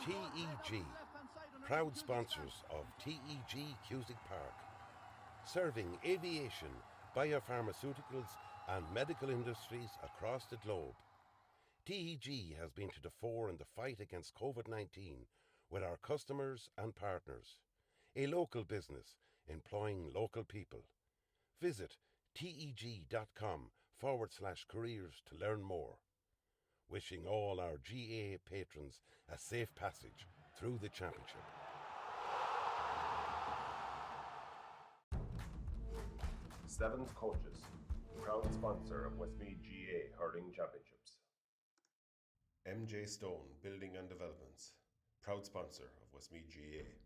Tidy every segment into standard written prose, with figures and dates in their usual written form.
TEG, proud sponsors of TEG Cusick Park, serving aviation, biopharmaceuticals and medical industries across the globe. TEG has been to the fore in the fight against COVID-19 with our customers and partners. A local business employing local people. Visit teg.com/careers to learn more. Wishing all our GAA patrons a safe passage through the championship. Seventh Coaches, proud sponsor of Westmeath GAA Hurling Championships. MJ Stone Building and Developments, proud sponsor of Westmeath GAA.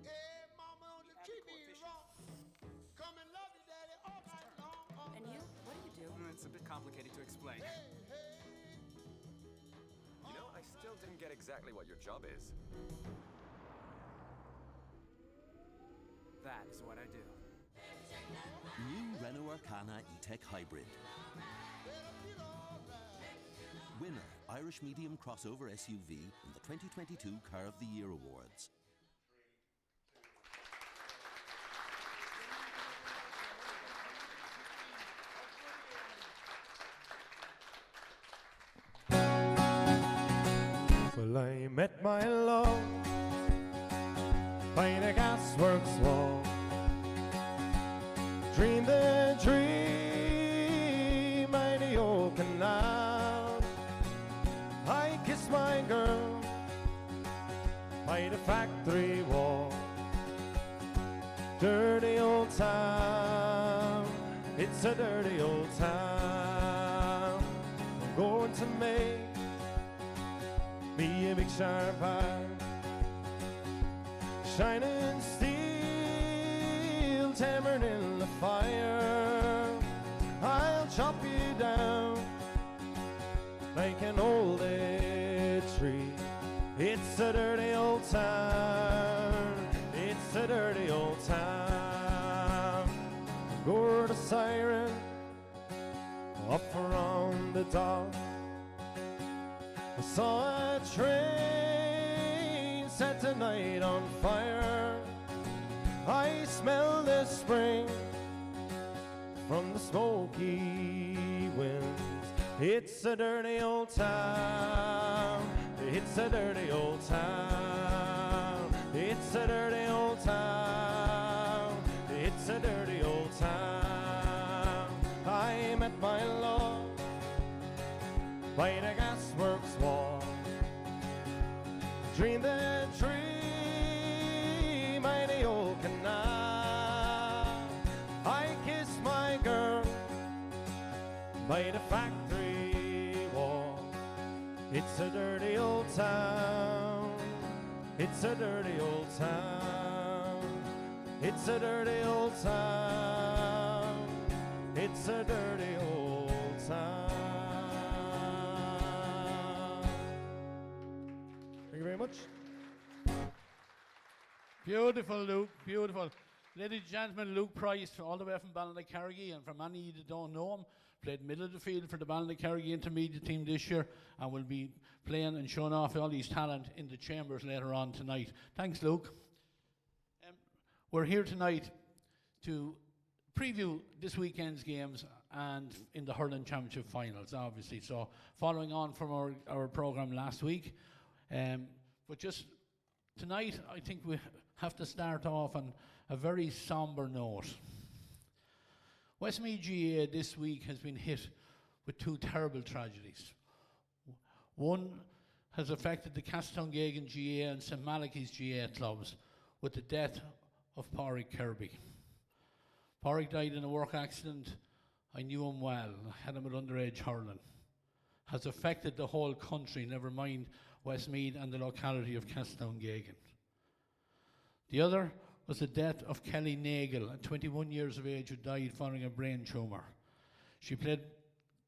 Hey, mama, don't treat me wrong. Come and love you, daddy, all night long. And you? What do you do? It's a bit complicated to explain. Hey, hey. You know, I still didn't get exactly what your job is. That is what I do. New Renault Arcana E-Tech Hybrid. Winner, Irish Medium Crossover SUV in the 2022 Car of the Year Awards. Well, I met my love by the gasworks wall. Dream the dream by the old canal. I kissed my girl by the factory wall. Dirty old town, it's a dirty old town. I'm going to make me a big sharp eye, shining steel, hammered in the fire. I'll chop you down like an old dead tree. It's a dirty old town, it's a dirty old town. Go to siren up around the dock. I saw a train set the night on fire. I smell the spring from the smoky winds. It's a dirty old town, it's a dirty old town, it's a dirty old town, it's a dirty old town. I met my love by the gasworks wall. Dream the dream by the old canal. I kissed my girl by the factory wall. It's a dirty old town, it's a dirty old town, it's a dirty old town, it's a dirty old town. Thank you very much. Beautiful, Luke, beautiful. Ladies and gentlemen, Luke Price, all the way from Ballincarrigy, and for many that don't know him, played middle of the field for the Ballincarrigy intermediate team this year, and will be playing and showing off all his talent in the chambers later on tonight. Thanks, Luke. We're here tonight to preview this weekend's games and in the Hurling Championship finals, obviously. So, following on from our programme last week, but just tonight, I think we have to start off on a very sombre note. Westmeath GAA this week has been hit with two terrible tragedies. One has affected the Castletowngeoghegan GAA and St Malachy's GAA clubs with the death of Pádraig Kirby. Pádraig died in a work accident. I knew him well. I had him at underage hurling. Has affected the whole country, never mind Westmeath and the locality of Castletowngeoghegan. The other was the death of Kelly Nagle, at 21 years of age, who died following a brain tumour. She played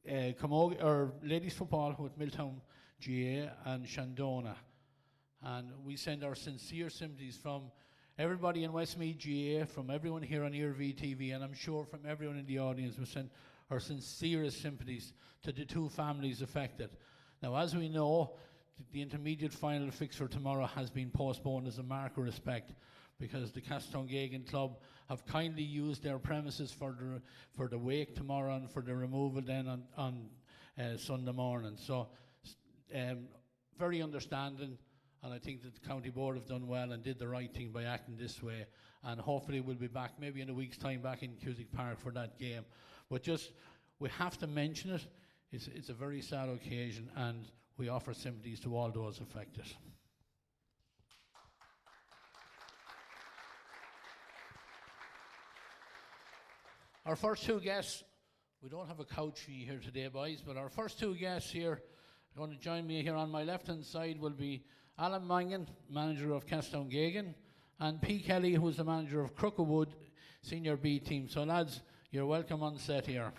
ladies football with Milltown GAA and Shandona. And we send our sincere sympathies from everybody in Westmeath GAA, from everyone here on Iarmhi TV, and I'm sure from everyone in the audience, we send our sincerest sympathies to the two families affected. Now, as we know, the intermediate final fixture tomorrow has been postponed as a mark of respect, because the Castletowngagan club have kindly used their premises for the wake tomorrow and for the removal then on Sunday morning. So very understanding, and I think that the county board have done well and did the right thing by acting this way. And hopefully we'll be back maybe in a week's time back in Cusick Park for that game. But just, we have to mention it. It's a very sad occasion, and we offer sympathies to all those affected. Our first two guests, we don't have a couch for you here today, boys, but our first two guests here, going to join me here on my left-hand side, will be Alan Mangan, manager of Castletowngagan, and P. Kelly, who's the manager of Crookerwood Senior B team. So, lads, you're welcome on set here.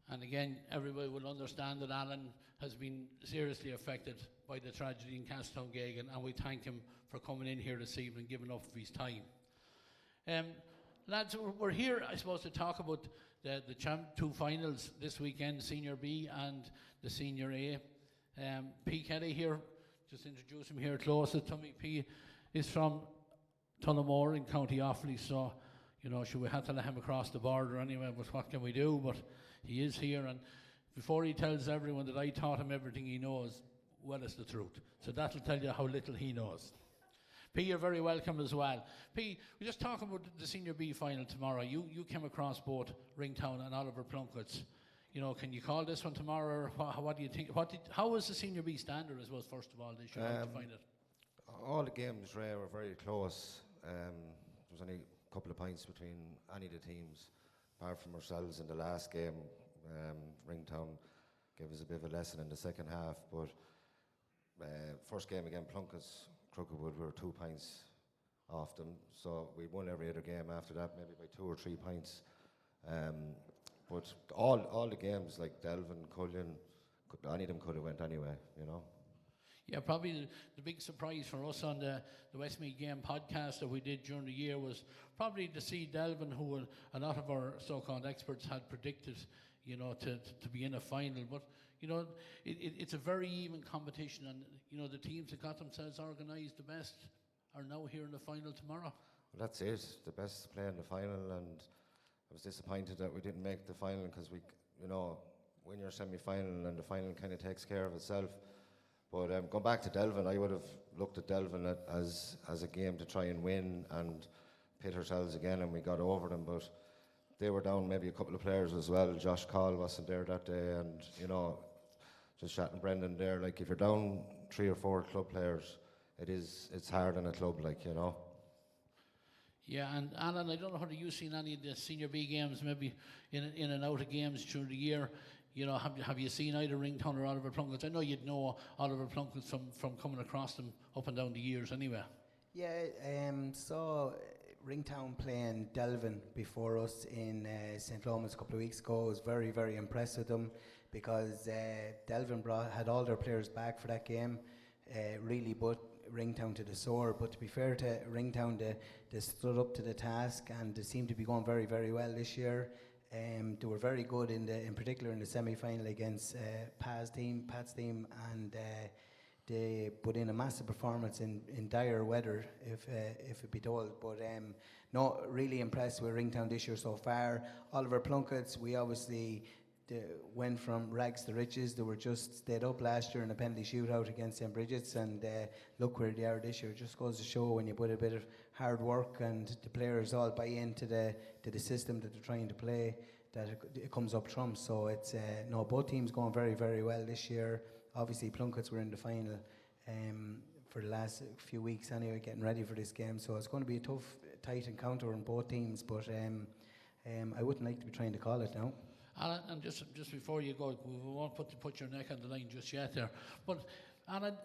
And again, everybody will understand that Alan has been seriously affected by the tragedy in Castletowngagan, and we thank him for coming in here this evening, giving up of his time. Lads, we're here, I suppose, to talk about the two finals this weekend, Senior B and the Senior A. P. Kelly here, just introduce him here closest to me. P is from Tullamore in County Offaly, so, you know, we had to let him across the border anyway, but what can we do? But he is here, and before he tells everyone that I taught him everything he knows, well, it's the truth. So that'll tell you how little he knows. P, you're very welcome as well. P, we just talk about the Senior B final tomorrow. You came across both Ringtown and Oliver Plunkett's. You know, can you call this one tomorrow, or what do you think? How was the Senior B standard, I suppose, first of all, this year? How did you find it? All the games, Ray, were very close. There was only a couple of points between any of the teams, apart from ourselves in the last game. Ringtown gave us a bit of a lesson in the second half, but first game again, Plunkett's, Crookerwood, we were 2 points off them, so we won every other game after that, maybe by 2 or 3 points. But all the games, like Delvin, Cullion, any of them could have went anyway, you know. Yeah, probably the big surprise for us on the Westmeath Game podcast that we did during the year was probably to see Delvin, who a lot of our so-called experts had predicted, you know, to be in a final. But, you know, it's a very even competition, and, you know, the teams that got themselves organised the best are now here in the final tomorrow. Well, that's it, the best play in the final, and I was disappointed that we didn't make the final, because we, you know, win your semi-final and the final kind of takes care of itself. But going back to Delvin, I would have looked at Delvin as a game to try and win and pit ourselves again, and we got over them. But they were down maybe a couple of players as well. Josh Call wasn't there that day, and, you know, just chatting Brendan there, like, if you're down 3 or 4 club players, it's hard in a club, like, you know. Yeah, and Alan, I don't know whether you've seen any of the Senior B games, maybe in and out of games during the year. You know, have you seen either Ringtown or Oliver Plunkett's? I know you'd know Oliver Plunkett's from coming across them up and down the years anyway. Yeah, saw Ringtown playing Delvin before us in St. Lomas a couple of weeks ago. I was very, very impressed with them, because Delvin had all their players back for that game, really put Ringtown to the sword. But to be fair to Ringtown, they stood up to the task, and they seem to be going very, very well this year. They were very good in particular in the semi-final against Pat's team, and they put in a massive performance in dire weather, if it be told. But no, really impressed with Ringtown this year so far. Oliver Plunkett's, we obviously went from rags to riches. They were just stayed up last year in a penalty shootout against St. Bridget's, and look where they are this year. It just goes to show when you put a bit of hard work and the players all buy into the system that they're trying to play, that it comes up trumps. So it's no, both teams going very, very well this year. Obviously Plunkett's were in the final for the last few weeks anyway, getting ready for this game. So it's going to be a tough, tight encounter on both teams, but I wouldn't like to be trying to call it now. Alan, and just before you go, we won't put your neck on the line just yet there. But Alan,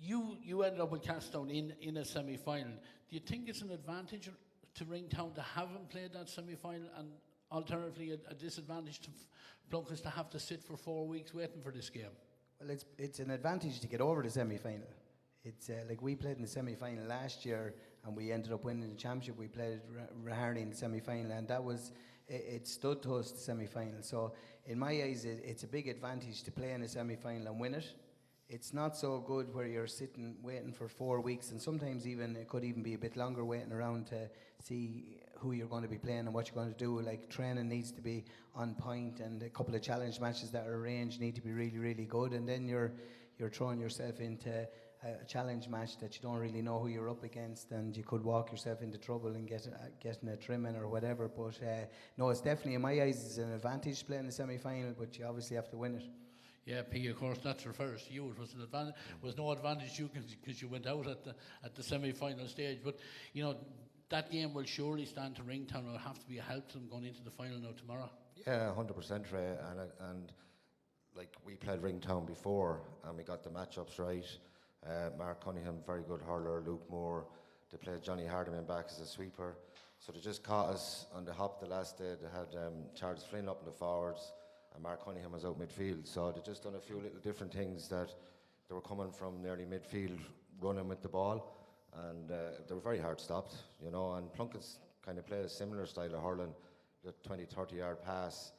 you ended up with Caststown in a semi-final. Do you think it's an advantage to Ringtown to have him played that semi-final, and alternatively a disadvantage to Plunkett's to have to sit for 4 weeks waiting for this game? Well, it's an advantage to get over the semi-final. It's like we played in the semi-final last year, and we ended up winning the championship. We played Hurling in the semi-final, and that was it stood to us the semi-final. So in my eyes, it's a big advantage to play in a semi-final and win it. It's not so good where you're sitting waiting for 4 weeks, and sometimes even it could even be a bit longer waiting around to see who you're going to be playing and what you're going to do. Like, training needs to be on point, and a couple of challenge matches that are arranged need to be really, really good. And then you're throwing yourself into a challenge match that you don't really know who you're up against, and you could walk yourself into trouble and getting a trimming or whatever. But no, it's definitely, in my eyes, it's an advantage playing the semi-final, but you obviously have to win it. Yeah, P, of course, that refers to you. It was an advantage. Was no advantage to you because you went out at the semi-final stage. But you know, that game will surely stand to Ringtown. It'll have to be a help to them going into the final now tomorrow. Yeah, 100%, Ray. And like, we played Ringtown before, and we got the matchups right. Mark Cunningham, very good hurler. Luke Moore, they played Johnny Hardiman back as a sweeper. So they just caught us on the hop the last day. They had Charles Flynn up in the forwards, and Mark Cunningham was out midfield. So they just done a few little different things, that they were coming from nearly midfield, running with the ball, and they were very hard stopped, you know. And Plunkett's kind of played a similar style of hurling, the 20-30 yard pass,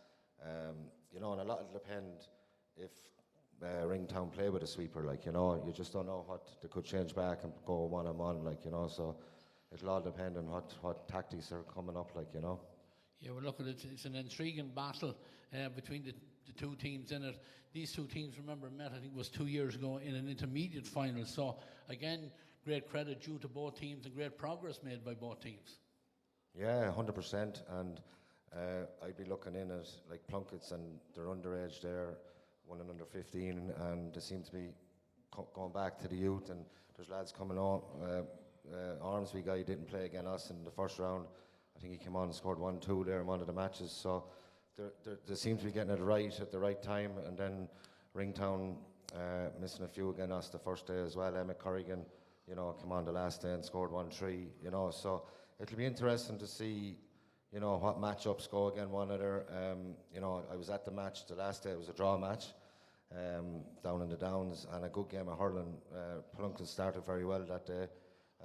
you know, and a lot will depend if Ringtown play with a sweeper, like, you know. You just don't know what they could change back and go one-on-one, like, you know. So it'll all depend on what tactics are coming up, like, you know. Yeah, well, look, it's an intriguing battle between the two teams in it. These two teams, remember, met, I think it was 2 years ago, in an intermediate final. So, again, great credit due to both teams and great progress made by both teams. Yeah, 100%. And I'd be looking in at, like, Plunkett's, and they're underage there, one and under 15, and they seem to be going back to the youth. And there's lads coming on. Iarmhi guy didn't play against us in the first round. I think he came on and scored 1-2 there in one of the matches. So they seem to be getting it right at the right time. And then Ringtown missing a few against us the first day as well. Emmett Corrigan, you know, came on the last day and scored 1-3, you know. So it'll be interesting to see, you know, what matchups go again one another. You know, I was at the match the last day. It was a draw match down in the Downs, and a good game of hurling. Plunkett started very well that day,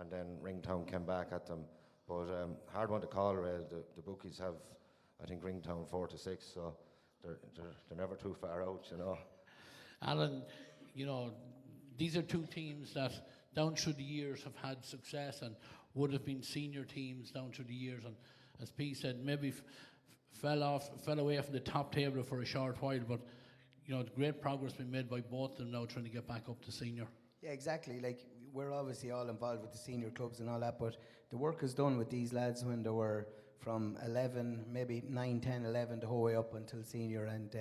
and then Ringtown came back at them. But hard one to call, Ray. The bookies have, I think, Ringtown 4-6, so they're never too far out, you know. Alan, you know, these are two teams that down through the years have had success and would have been senior teams down through the years, and as P said, maybe fell away from the top table for a short while, but you know, great progress been made by both of them now trying to get back up to senior. Yeah, exactly. Like, we're obviously all involved with the senior clubs and all that, but the work is done with these lads when they were from 11, maybe 9, 10, 11, the whole way up until senior. And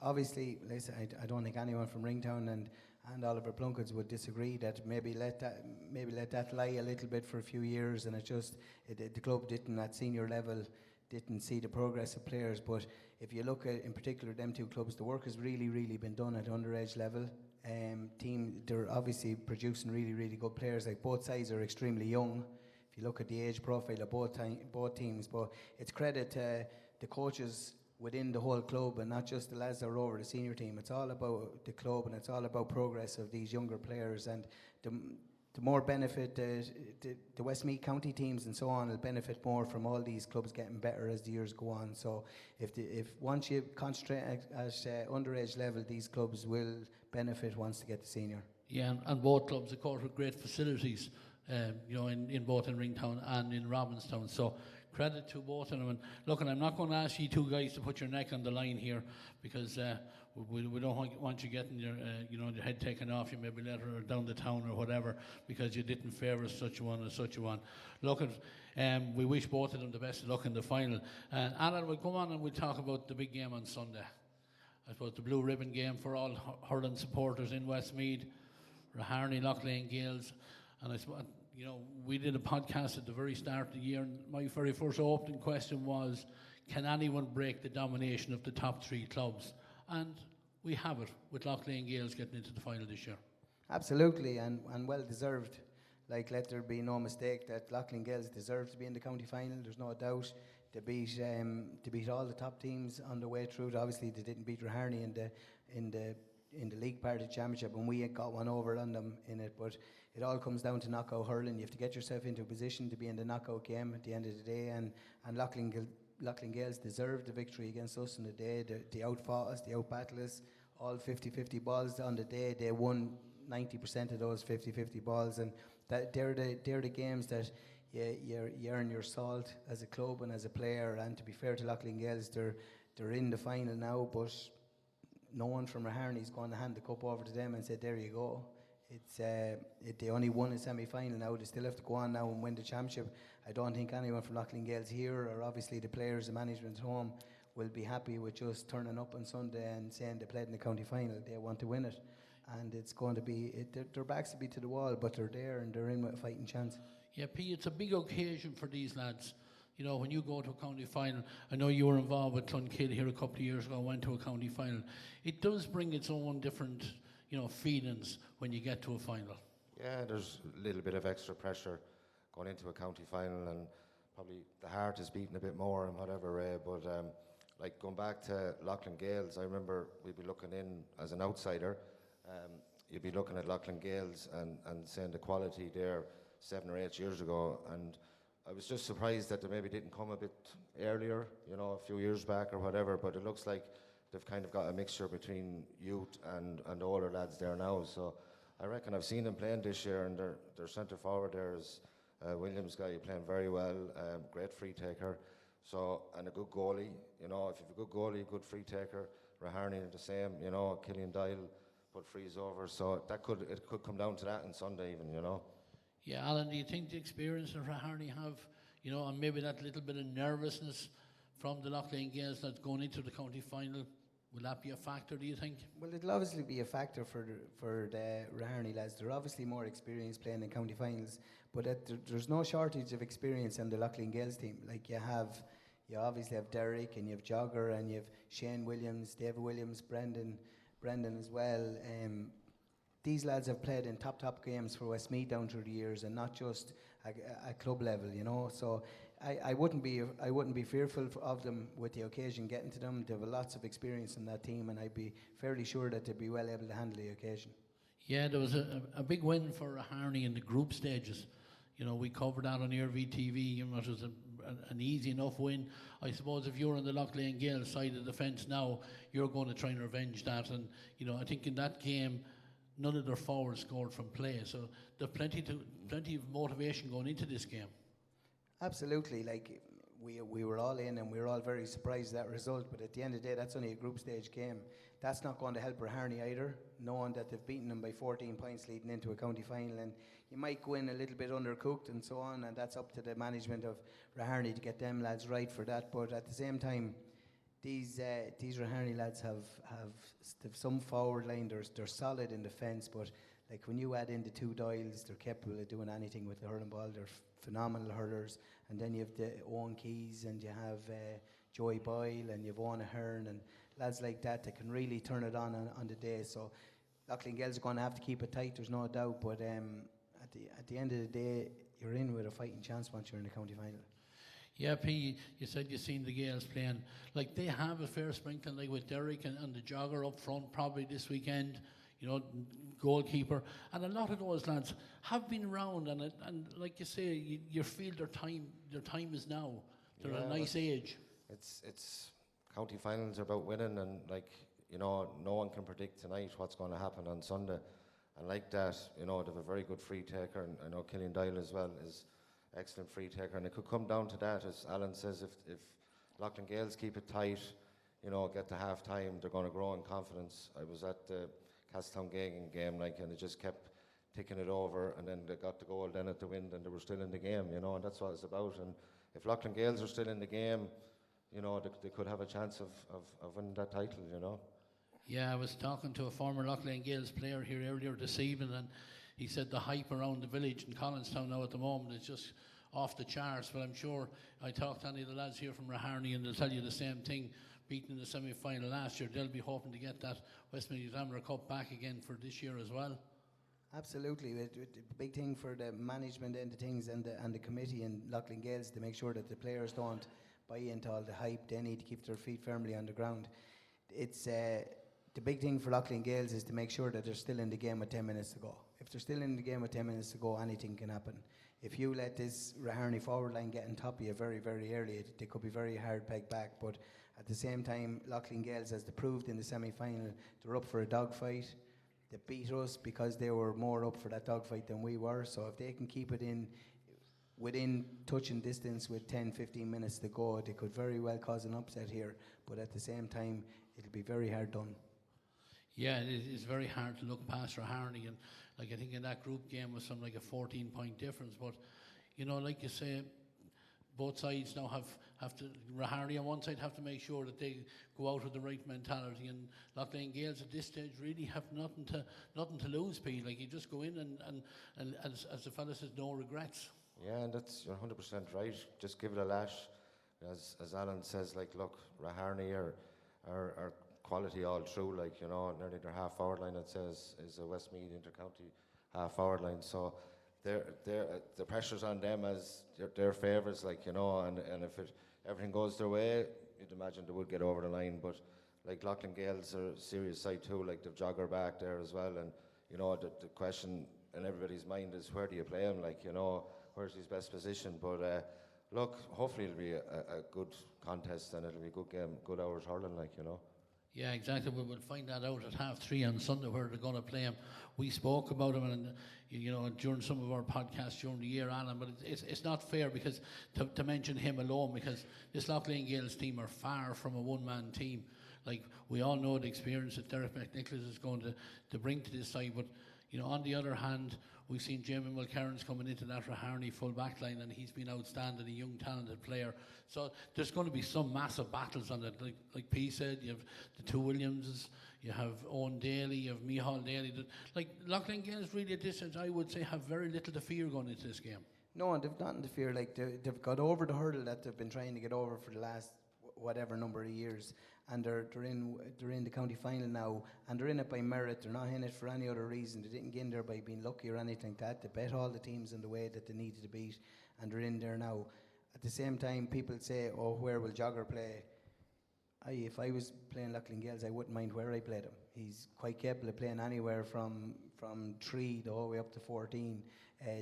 obviously, listen, I don't think anyone from Ringtown and Oliver Plunkett's would disagree that maybe let that lie a little bit for a few years, and the club didn't, at senior level, didn't see the progress of players. But if you look at, in particular, them two clubs, the work has really, really been done at underage level. They're obviously producing really, really good players. Like, both sides are extremely young. If you look at the age profile of both teams, but it's credit to the coaches within the whole club, and not just the lads that are over the senior team. It's all about the club, and it's all about progress of these younger players. And the more benefit the Westmeath County teams and so on will benefit more from all these clubs getting better as the years go on. So if once you concentrate at underage level, these clubs will benefit once they get to senior. Yeah, and both clubs, of course, with great facilities, you know, in both in Ringtown and in Robinstown. So credit to both of them. And look, and I'm not going to ask you two guys to put your neck on the line here, because we don't want you getting your your head taken off you maybe later, or down the town or whatever, because you didn't favour such a one or such a one. Look, we wish both of them the best of luck in the final. Alan, we'll go on and we'll talk about the big game on Sunday. I suppose the blue ribbon game for all hurling supporters in Westmeath, Raharney, Loughlane Gales. And I suppose, you know, we did a podcast at the very start of the year, and my very first opening question was, can anyone break the domination of the top three clubs? And we have it, with Loughlane Gales getting into the final this year. Absolutely, and well deserved. Like, let there be no mistake that Loughlane Gales deserve to be in the county final. There's no doubt. They beat all the top teams on the way through. Obviously, they didn't beat Raharney in in the league part of the championship, and we had got one over on them in it. But it all comes down to knockout hurling. You have to get yourself into a position to be in the knockout game at the end of the day, and Loughlin Gales deserved the victory against us on the day. They outfought us, they outbattled us, all 50-50 balls on the day. They won 90% of those 50-50 balls, and they're the games that you earn your salt as a club and as a player. And to be fair to Loughlin Gales, they're in the final now, but no one from Raharney is going to hand the cup over to them and say, there you go. They only won a semi-final now. They still have to go on now and win the championship. I don't think anyone from Loughlin Gales here, or obviously the players, the management at home, will be happy with just turning up on Sunday and saying they played in the county final. They want to win it, and it's going to be their backs will be to the wall, but they're there and they're in with a fighting chance. Yeah, P, it's a big occasion for these lads. You know, when you go to a county final, I know you were involved with Clonkill here a couple of years ago, went to a county final. It does bring its own different, feelings when you get to a final. Yeah, there's a little bit of extra pressure going into a county final, and probably the heart is beating a bit more and whatever. But like going back to Loughlin Gales, I remember we'd be looking in as an outsider. You'd be looking at Loughlin Gales and saying the quality there 7 or 8 years ago, and I was just surprised that they maybe didn't come a bit earlier, a few years back or whatever. But it looks like they've kind of got a mixture between youth and older lads there now. So I reckon I've seen them playing this year, and their centre forward there is Williams guy playing very well, great free taker. So, and a good goalie. If you've a good goalie, good free taker, Raharney the same. Killian Dial put frees over. So it could come down to that on Sunday even. Yeah, Alan, do you think the experience that Raharney have, and maybe that little bit of nervousness from the Loughlin Gales that's going into the county final, will that be a factor, do you think? Well, it'll obviously be a factor for the Raharney lads. They're obviously more experienced playing in county finals, but there's no shortage of experience in the Loughlin Gales team. Like you obviously have Derek, and you have Jogger, and you have Shane Williams, David Williams, Brendan as well. These lads have played in top games for Westmeath down through the years, and not just at club level, So I wouldn't be fearful of them with the occasion getting to them. They have lots of experience in that team, and I'd be fairly sure that they'd be well able to handle the occasion. Yeah, there was a big win for Raharney in the group stages. We covered that on Iarmhi TV. It was an easy enough win. I suppose if you're on the Loughlin Gales side of the fence now, you're going to try and revenge that. And I think in that game, none of their forwards scored from play, so there's plenty of motivation going into this game. Absolutely, like we were all in, and we were all very surprised at that result. But at the end of the day, that's only a group stage game. That's not going to help Raharney either, knowing that they've beaten them by 14 points leading into a county final. And you might go in a little bit undercooked and so on, and that's up to the management of Raharney to get them lads right for that. But at the same time, these Raharney lads have some forward line. They're solid in defence, but like when you add in the two Doyles, they're capable of doing anything with the hurling ball. They're phenomenal hurlers. And then you have the Owen Keys, and you have Joey Boyle, and you have Owen Ahern, and lads like that can really turn it on the day. So Loughlin Gales are going to have to keep it tight, there's no doubt. But at the end of the day, you're in with a fighting chance once you're in the county final. Yeah, P, you said you've seen the Gales playing. Like, they have a fair sprinkling, like with Derek and the Jogger up front probably this weekend, goalkeeper. And a lot of those lads have been around, and like you say, you feel their time is now. They're at a nice age. It's county finals are about winning, and no one can predict tonight what's going to happen on Sunday. And like that, they have a very good free taker, and I know Killian Dial as well is excellent free taker, and it could come down to that, as Alan says. If Loughlin Gales keep it tight, get to half time, they're going to grow in confidence. I was at the Casttown game, and they just kept ticking it over, and then they got the goal then at the wind, and they were still in the game, and that's what it's about. And if Loughlin Gales are still in the game, they could have a chance of winning that title, Yeah, I was talking to a former Loughlin Gales player here earlier this evening, and he said the hype around the village in Collinstown now at the moment is just off the charts. But I'm sure I talked to any of the lads here from Raharney, and they'll tell you the same thing. Beaten in the semi-final last year, they'll be hoping to get that Westmeath Examiner Cup back again for this year as well. Absolutely, the big thing for the management and the things and the committee in Loughlin Gales to make sure that the players don't buy into all the hype. They need to keep their feet firmly on the ground. It's the big thing for Loughlin Gales is to make sure that they're still in the game with 10 minutes to go. If they're still in the game with 10 minutes to go, anything can happen. If you let this Raharney forward line get on top of you very, very early, they could be very hard pegged back. But at the same time, Loughlin Gales, as they proved in the semi-final, they're up for a dogfight. They beat us because they were more up for that dogfight than we were. So if they can keep it in within touching distance with 10, 15 minutes to go, they could very well cause an upset here. But at the same time, it'll be very hard done. Yeah, it's very hard to look past Raharney, and like I think in that group game was something like a 14-point difference. But you know, like you say, both sides now have to, Raharney on one side have to make sure that they go out with the right mentality, and Loughlin Gales at this stage really have nothing to lose, Pete. Like you just go in and as the fella says, no regrets. Yeah, and that's, you're 100% right. Just give it a lash. As Alan says, like, look, Raharney are quality all through, like, you know, nearly their half forward line, it says, is a Westmeath inter-county half forward line. So the pressure's on them as their favourites, like, you know, and if everything goes their way, you'd imagine they would get over the line. But like Loughlin Gales are a serious side too, like they've Jogger back there as well, and you know, the question in everybody's mind is, where do you play him? Like, you know, where's his best position? But look, hopefully it'll be a good contest, and it'll be a good game, good hours hurling, like, you know. Yeah, exactly. We will find that out at 3:30 on Sunday where they're going to play him. We spoke about him, and you know, during some of our podcasts during the year, Alan. But it's not fair because to mention him alone, because this Loughlin Gales team are far from a one-man team. Like we all know the experience that Derek McNicholas is going to bring to this side, but you know, on the other hand, we've seen Jamie Mulcairns coming into that Raharney full back line, and he's been outstanding, a young talented player. So there's going to be some massive battles on it. Like P said, you have the two Williamses, you have Owen Daly, you have Micheál Daly. Like Loughlin Gales really at this stage, I would say, have very little to fear going into this game. No, and they've nothing to fear. Like they've got over the hurdle that they've been trying to get over for the last whatever number of years, and they're in the county final now, and they're in it by merit. They're not in it for any other reason. They didn't get in there by being lucky or anything like that. They bet all the teams in the way that they needed to beat, and they're in there now. At the same time, people say, oh, where will Jogger play? If I was playing Loughlin Gales, I wouldn't mind where I played him. He's quite capable of playing anywhere from 3 all the way up to 14.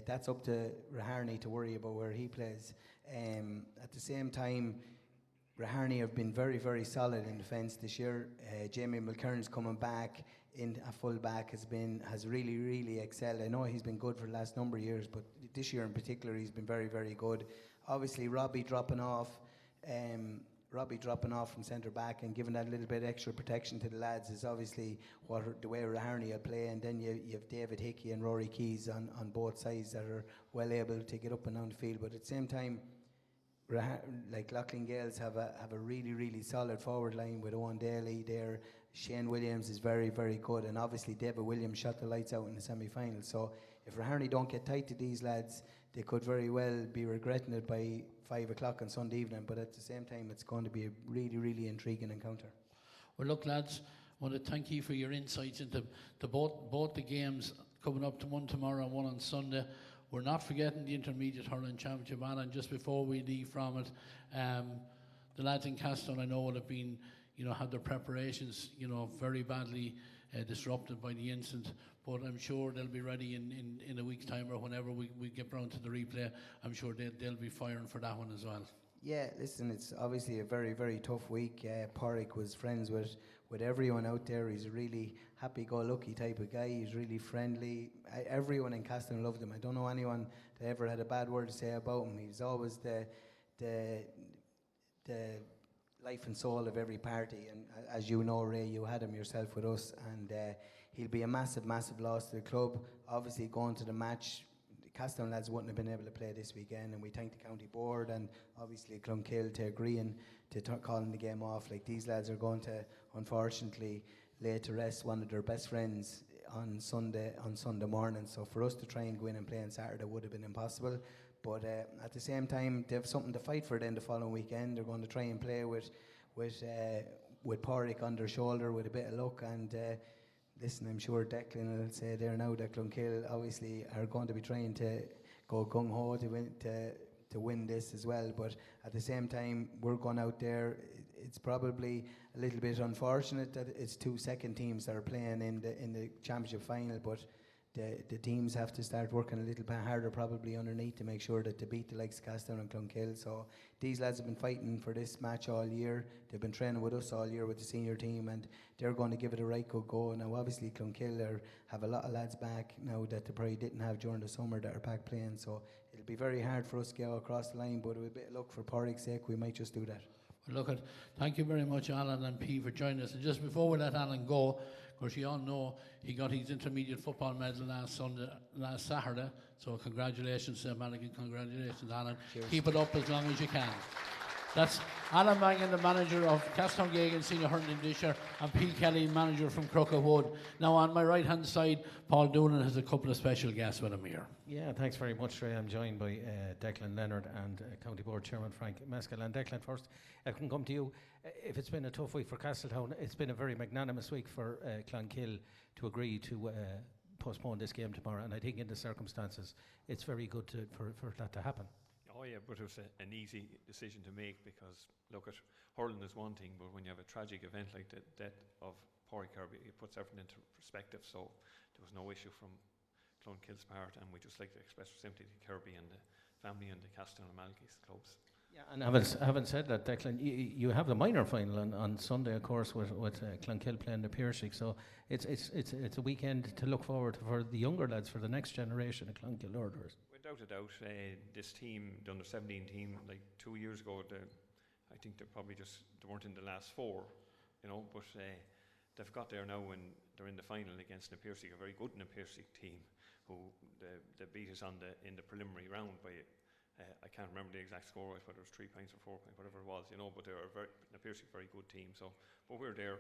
That's up to Raharney to worry about where he plays. At the same time, Raharney have been very, very solid in defence this year. Jamie Mulcairns coming back in a full back has really, really excelled. I know he's been good for the last number of years, but this year in particular he's been very, very good. Obviously Robbie dropping off from centre back and giving that little bit extra protection to the lads is obviously the way Raharney will play. And then you have David Hickey and Rory Keys on both sides that are well able to get up and down the field. But at the same time, like Loughlin Gales have a really, really solid forward line with Owen Daly there. Shane Williams is very, very good, and obviously David Williams shot the lights out in the semi-final. So if Raharney don't get tight to these lads, they could very well be regretting it by 5 o'clock on Sunday evening. But at the same time, it's going to be a really, really intriguing encounter. Well, look, lads, I want to thank you for your insights into both the games coming up, to one tomorrow and one on Sunday. We're not forgetting the Intermediate Hurling Championship, and just before we leave from it, the lads in Castletown, I know, will have been, had their preparations, very badly disrupted by the incident. But I'm sure they'll be ready in a week's time, or whenever we get round to the replay. I'm sure they'll be firing for that one as well. Yeah, listen, it's obviously a very, very tough week. Pádraig was friends with everyone out there. He's a really happy-go-lucky type of guy. He's really friendly. Everyone in Castletown loved him. I don't know anyone that ever had a bad word to say about him. He was always the life and soul of every party. And as you know, Ray, you had him yourself with us. And he'll be a massive, massive loss to the club. Obviously, going to the match, Castletown lads wouldn't have been able to play this weekend, and we thank the county board and obviously Clonkill to agreeing to calling the game off. Like, these lads are going to, unfortunately, lay to rest one of their best friends on Sunday morning. So for us to try and go in and play on Saturday would have been impossible. But at the same time, they have something to fight for then the following weekend. They're going to try and play with Pádraig on their shoulder with a bit of luck. And listen, I'm sure Declan will say there now that Clonkill obviously are going to be trying to go gung-ho to win this as well. But at the same time, we're going out there. it's probably a little bit unfortunate that it's two second teams that are playing in the championship final, but the teams have to start working a little bit harder probably underneath to make sure that they beat the likes of Castleton and Clonkill. So these lads have been fighting for this match all year. They've been training with us all year with the senior team, and they're going to give it a right good go. Now obviously Clonkill have a lot of lads back now that they probably didn't have during the summer that are back playing, so it'll be very hard for us to go across the line, but with a bit of luck for Porrick's sake we might just do that. Well, look, thank you very much, Alan and P, for joining us. And just before we let Alan go, of course, you all know he got his intermediate football medal last Saturday. So congratulations to him, and congratulations, Alan. Cheers. Keep it up as long as you can. That's Alan Mangan, the manager of Castleton Senior Hurling this year, and P. Kelly, manager from Crookwood. Now, on my right-hand side, Paul Doonan has a couple of special guests with him here. Yeah, thanks very much, Ray. I'm joined by Declan Leonard and County Board Chairman Frank Mescal. And Declan, first, I can come to you. If it's been a tough week for Castletown, it's been a very magnanimous week for Clonkill to agree to postpone this game tomorrow. And I think in the circumstances, it's very good for that to happen. Oh yeah, but it was an easy decision to make because, look, at hurling is one thing, but when you have a tragic event like the death of Porrick Kirby, it puts everything into perspective. So there was no issue from Clonkill's part, and we just like to express our sympathy to Kirby and the family and the Castletown and Malachy's clubs. Yeah, and having said that, Declan, you have the minor final on Sunday, of course, with Clonkill playing the Piercing. So it's a weekend to look forward to for the younger lads, for the next generation of Clonkill Orders. Without a doubt, this team, the under-17 team, like 2 years ago, I think they weren't in the last four, but they've got there now and they're in the final against the Piercing, a very good Piercing team, who they beat us in the preliminary round by, I can't remember the exact score, whether it was 3 points or 4 points, whatever it was, but they were the Piercing, very good team. So, but we're there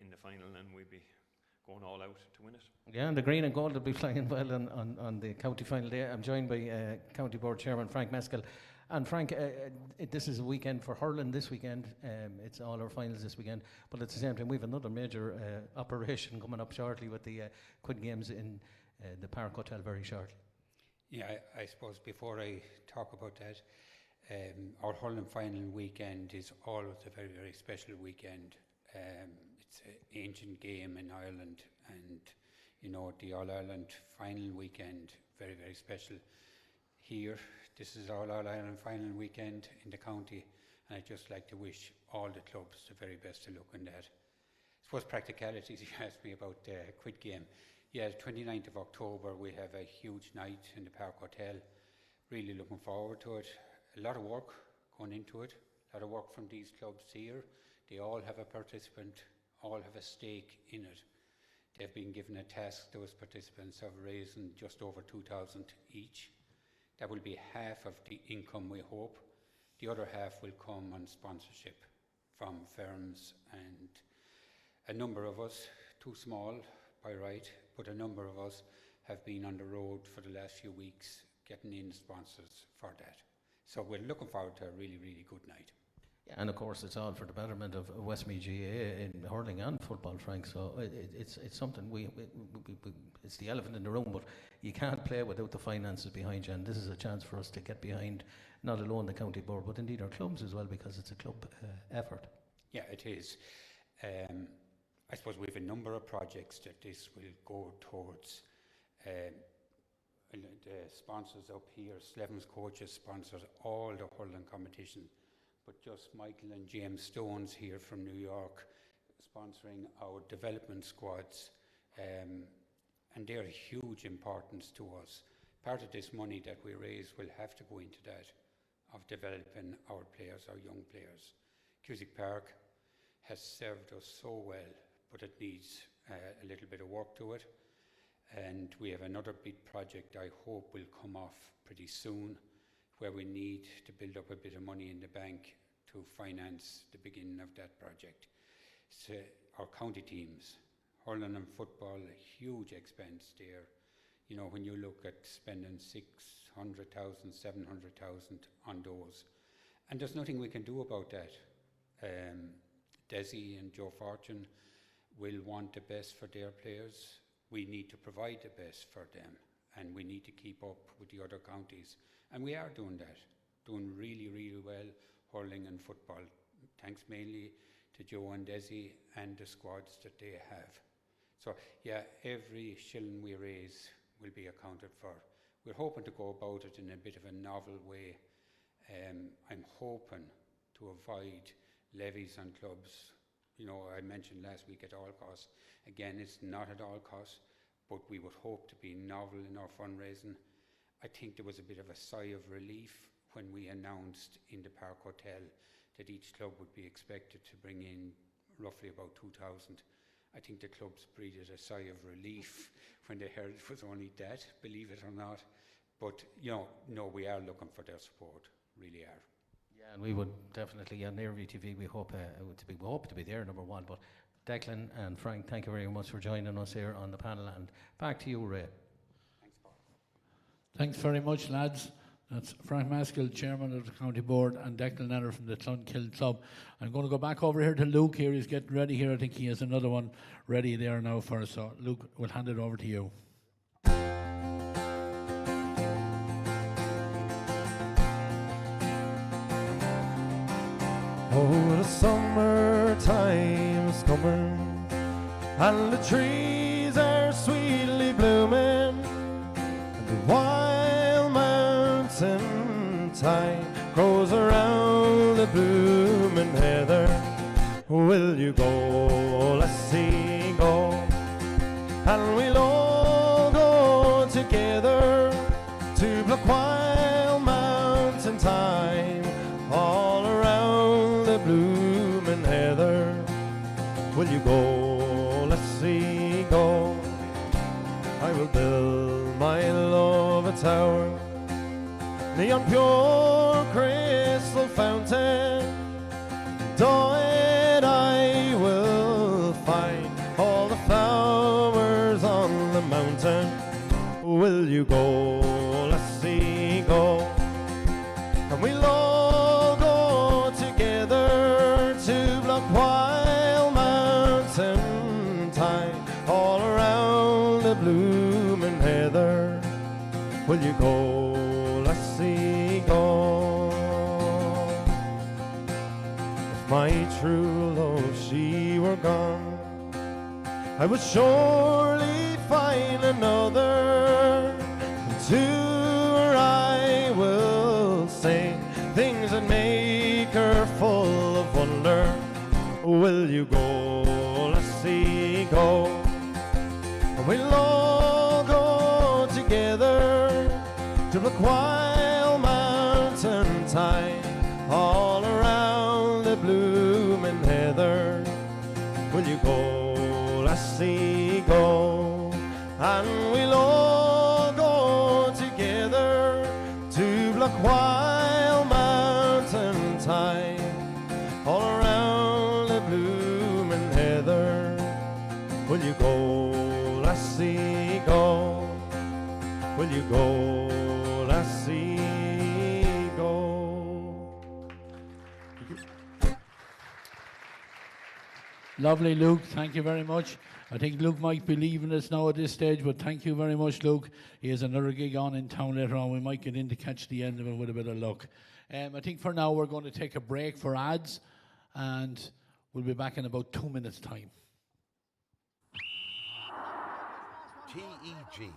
in the final, and we'll be going all out to win it. Yeah, and the green and gold will be flying well on the county final day. I'm joined by County Board Chairman Frank Mescal. And Frank, this is a weekend for hurling this weekend. It's all our finals this weekend. But at the same time, we have another major operation coming up shortly with the Quid Games in the Park Hotel very shortly. Yeah, I suppose before I talk about that, our hurling final weekend is always a very, very special weekend. It's an ancient game in Ireland, and the All-Ireland final weekend, very, very special. Here, this is our All-Ireland final weekend in the county, and I'd just like to wish all the clubs the very best of luck in that. I suppose practicalities, you asked me about the Quid Game. Yeah, 29th of October, we have a huge night in the Park Hotel. Really looking forward to it. A lot of work going into it, a lot of work from these clubs here. They all have a participant, all have a stake in it. They've been given a task, those participants, of raising just over 2,000 each. That will be half of the income, we hope. The other half will come on sponsorship from firms, and a number of us, too small by right, but a number of us have been on the road for the last few weeks getting in sponsors for that. So we're looking forward to a really, really good night. Yeah, and of course, it's all for the betterment of Westmeath GAA in hurling and football, Frank. So it's something we it's the elephant in the room, but you can't play without the finances behind you. And this is a chance for us to get behind not alone the county board, but indeed our clubs as well, because it's a club effort. Yeah, it is. I suppose we have a number of projects that this will go towards. The sponsors up here, Slevens Coaches sponsors all the hurling competition, but just Michael and James Stones here from New York sponsoring our development squads, and they're a huge importance to us. Part of this money that we raise will have to go into that, of developing our players, our young players. Cusick Park has served us so well, but it needs a little bit of work to it. And we have another big project I hope will come off pretty soon, where we need to build up a bit of money in the bank to finance the beginning of that project. So our county teams, hurling and football, a huge expense there. When you look at spending 600,000, 700,000 on those. And there's nothing we can do about that. Desi and Joe Fortune will want the best for their players. We need to provide the best for them, and we need to keep up with the other counties. And we are doing that, doing really, really well, hurling and football thanks mainly to Joe and Desi and the squads that they have. So yeah, every shilling we raise will be accounted for. We're hoping to go about it in a bit of a novel way. I'm hoping to avoid levies on clubs. You know, I mentioned last week at all costs. Again, it's not at all costs, but we would hope to be novel in our fundraising. I think there was a bit of a sigh of relief when we announced in the Park Hotel that each club would be expected to bring in roughly about 2,000. I think the clubs breathed a sigh of relief when they heard it was only that, believe it or not. But, you know, no, we are looking for their support, really are. Yeah, and we would definitely, on Iarmhi TV, we hope to be there, number one. But Declan and Frank, thank you very much for joining us here on the panel. And back to you, Ray. Thanks, Paul. Thanks very much, lads. That's Frank Maskell, Chairman of the County Board, and Declan Nenner from the Clonkill Club. I'm going to go back over here to Luke here. He's getting ready here. I think he has another one ready there now for us. So, Luke, we'll hand it over to you. Oh, the summertime's coming, and the trees are sweetly blooming, and the wild mountain thyme grows around the blooming heather. Will you go, lassie, go, and we'll all go together to pluck wild mountain thyme all around the blooming heather. Will you go, lassie, go? I will build my love a tower, neon pure crystal fountain. And I will find all the flowers on the mountain. Will you go, lassie, go? And we'll all go together to pluck wild mountain thyme all around the blooming heather. Will you go, lassie, go? If my true love, she were gone, I would surely find another. To her I will sing things that make her full of wonder. Will you go, lassie, go? And we'll all go together to pluck wild mountain thyme all around the blooming heather. Will you go, lassie, go? And we'll all go together to pluck wild mountain thyme all around the blooming heather. Will you go, lassie, go? Will you go, lassie, go? Lovely, Luke. Thank you very much. I think Luke might be leaving us now at this stage, but thank you very much, Luke. He has another gig on in town later on. We might get in to catch the end of it with a bit of luck. I think for now we're going to take a break for ads, and we'll be back in about 2 minutes' time. TEG,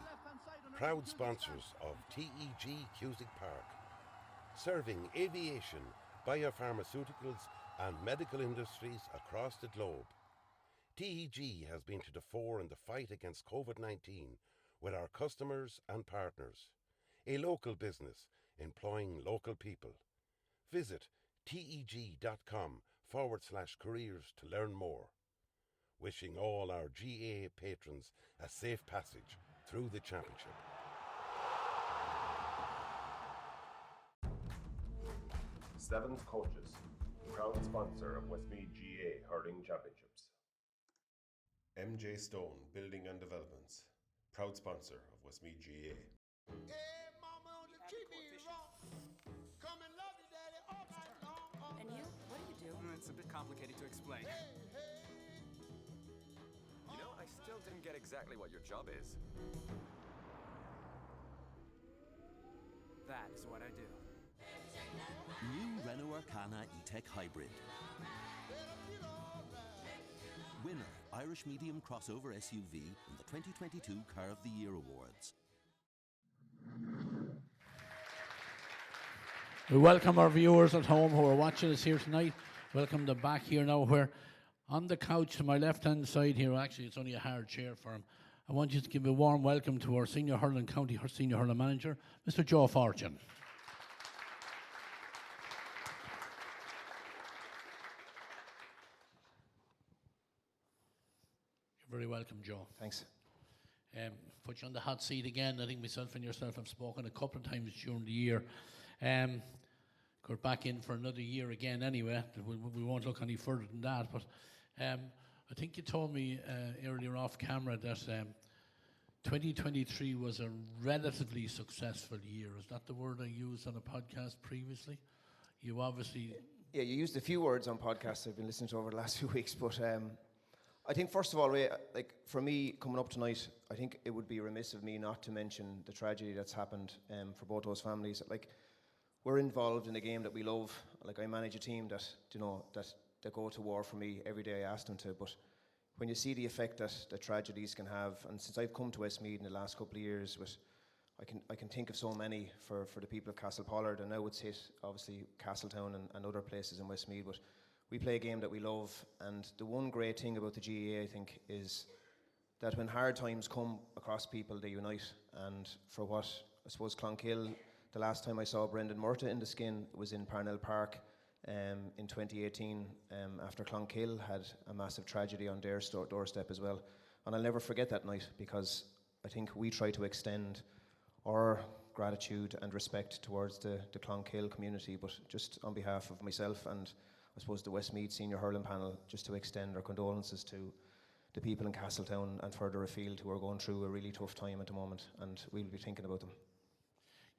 proud sponsors of TEG Cusick Park, serving aviation, biopharmaceuticals and medical industries across the globe. TEG has been to the fore in the fight against COVID-19 with our customers and partners. A local business employing local people. Visit teg.com/careers to learn more. Wishing all our GA patrons a safe passage through the championship. Seventh Coaches, proud sponsor of Westmeath GA Hurling Championships. MJ Stone Building and Developments, proud sponsor of Westmeath GA. Hey, mama, don't you treat me wrong. Come and love you, daddy, all night long. And you? What do you do? It's a bit complicated to explain. You know, I still didn't get exactly what your job is. That is what I do. New Renault Arcana E-Tech Hybrid. Irish Medium Crossover SUV in the 2022 Car of the Year Awards. We welcome our viewers at home who are watching us here tonight. Welcome them back here now, where on the couch to my left-hand side here, actually it's only a hard chair for him, I want you to give a warm welcome to our Senior Hurling County Senior Hurling Manager, Mr. Joe Fortune. You're very welcome, Joe. Thanks. Put you on the hot seat again. I think myself and yourself have spoken a couple of times during the year. We're back in for another year again anyway. We won't look any further than that. But I think you told me earlier off camera that 2023 was a relatively successful year. Is that the word I used on a podcast previously? You obviously... Yeah, you used a few words on podcasts I've been listening to over the last few weeks. But I think, first of all, Ray, like for me, coming up tonight, I think it would be remiss of me not to mention the tragedy that's happened for both those families. Like, we're involved in a game that we love. Like, I manage a team that, you know, that go to war for me every day I ask them to. But when you see the effect that tragedies can have, and since I've come to Westmeath in the last couple of years, I can think of so many for the people of Castlepollard, and now it's hit obviously Castletown and other places in Westmeath. But we play a game that we love, and the one great thing about the GAA, I think, is that when hard times come across people, they unite. And for what I suppose Clonkill, the last time I saw Brendan Murta in the skin was in Parnell Park in 2018 after Clonkill had a massive tragedy on their doorstep as well. And I'll never forget that night, because I think we try to extend our gratitude and respect towards the Clonkill community, but just on behalf of myself and I suppose the Westmeath Senior Hurling panel, just to extend our condolences to the people in Castletown and further afield who are going through a really tough time at the moment, and we'll be thinking about them.